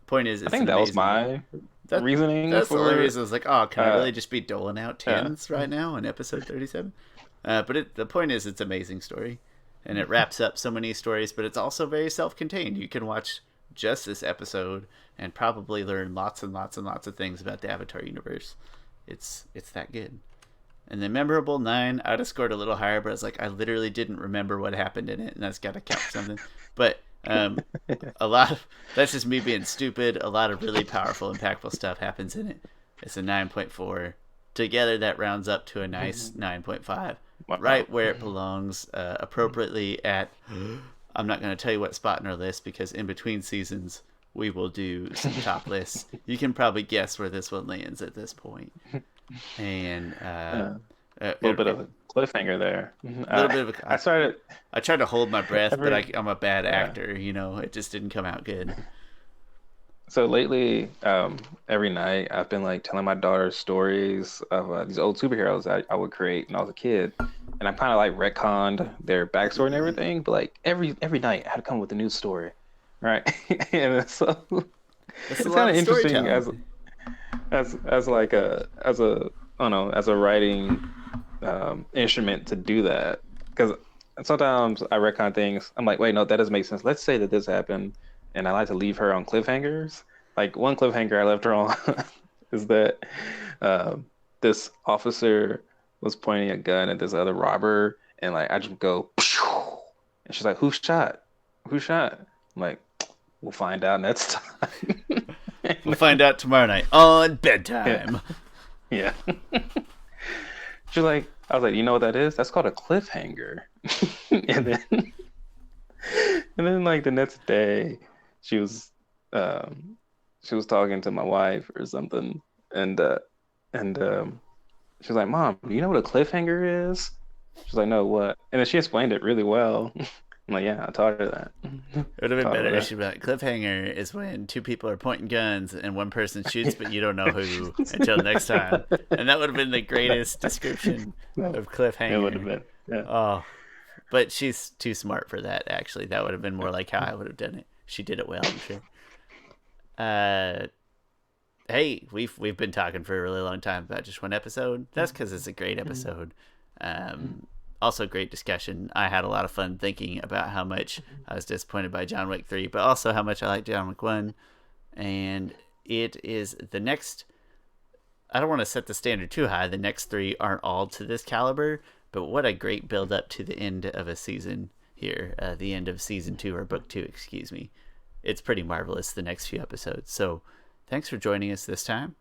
Point is, I it's think an that was amazing. my reasoning That's the only for. reason I was like, oh, can I Uh, really just be doling out tens right now in episode 37? But the point is, it's an amazing story, and it wraps up so many stories. But it's also very self-contained. You can watch just this episode and probably learn lots and lots and lots of things about the Avatar universe. It's that good. And the memorable 9, I'd have scored a little higher, but I was like, I literally didn't remember what happened in it, and that's got to count for something. But a lot of that's just me being stupid. A lot of really powerful, impactful stuff happens in it. It's a 9.4. Together, that rounds up to a nice 9.5, right where it belongs, appropriately at. I'm not going to tell you what spot in our list because in between seasons we will do some top lists. You can probably guess where this one lands at this point. And a little bit of a cliffhanger there. a little bit of a, I started. I tried to hold my breath, but I'm a bad Yeah. actor. It just didn't come out good. So lately, every night I've been like telling my daughter stories of these old superheroes I would create when I was a kid, and I kind of like retconned their backstory and everything. But like every night I had to come up with a new story, right? And so That's it's a lot kind of of interesting storytelling. as like as a I don't know, as a writing instrument to do that, because sometimes I retcon things. I'm like, wait, no, that doesn't make sense. Let's say that this happened, and I like to leave her on cliffhangers. Like one cliffhanger I left her on is that this officer was pointing a gun at this other robber, and like I just go, "Phew," and she's like, "Who shot? Who shot?" I'm like, "We'll find out next time." We'll find out tomorrow night on bedtime. Yeah. She's like, I was like, you know what that is? That's called a cliffhanger. and then, and then like the next day, she was, talking to my wife or something, and she was like, "Mom, do you know what a cliffhanger is?" She's like, "No, what?" And then she explained it really well. I'm like, "Yeah, I taught her that." It would have been Taught her better if that. she'd be like, cliffhanger is when two people are pointing guns and one person shoots, but you don't know who until next time. And that would have been the greatest description No, of it would have cliffhanger. been. Yeah. Oh, but she's too smart for that, actually. That would have been more like how I would have done it. She did it well, I'm sure. Hey, we've been talking for a really long time about just one episode. That's because it's a great episode. Also, great discussion. I had a lot of fun thinking about how much I was disappointed by John Wick 3, but also how much I like John Wick 1. And it is the next. I don't want to set the standard too high. The next 3 aren't all to this caliber, but what a great build up to the end of a season here. The end of season 2, or book 2, excuse me. It's pretty marvelous, the next few episodes. So thanks for joining us this time.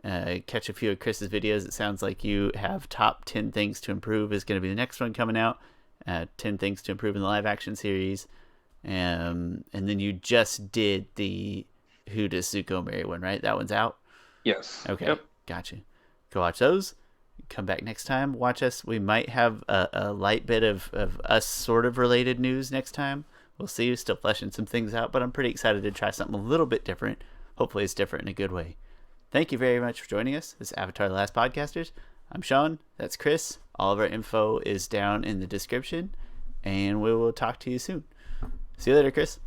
Catch a few of Chris's videos. It sounds like you have top 10 things to improve is going to be the next one coming out. 10 things to improve in the live action series. And then you just did the Who Does Zuko Marry one, right? That one's out? Yes. Okay. Yep. Gotcha. Go watch those. Come back next time. Watch us. We might have a light bit of us sort of related news next time. We'll see. Still fleshing some things out, but I'm pretty excited to try something a little bit different. Hopefully it's different in a good way. Thank you very much for joining us. This is Avatar The Last Podcasters. I'm Shawn. That's Chris. All of our info is down in the description, and we will talk to you soon. See you later, Chris.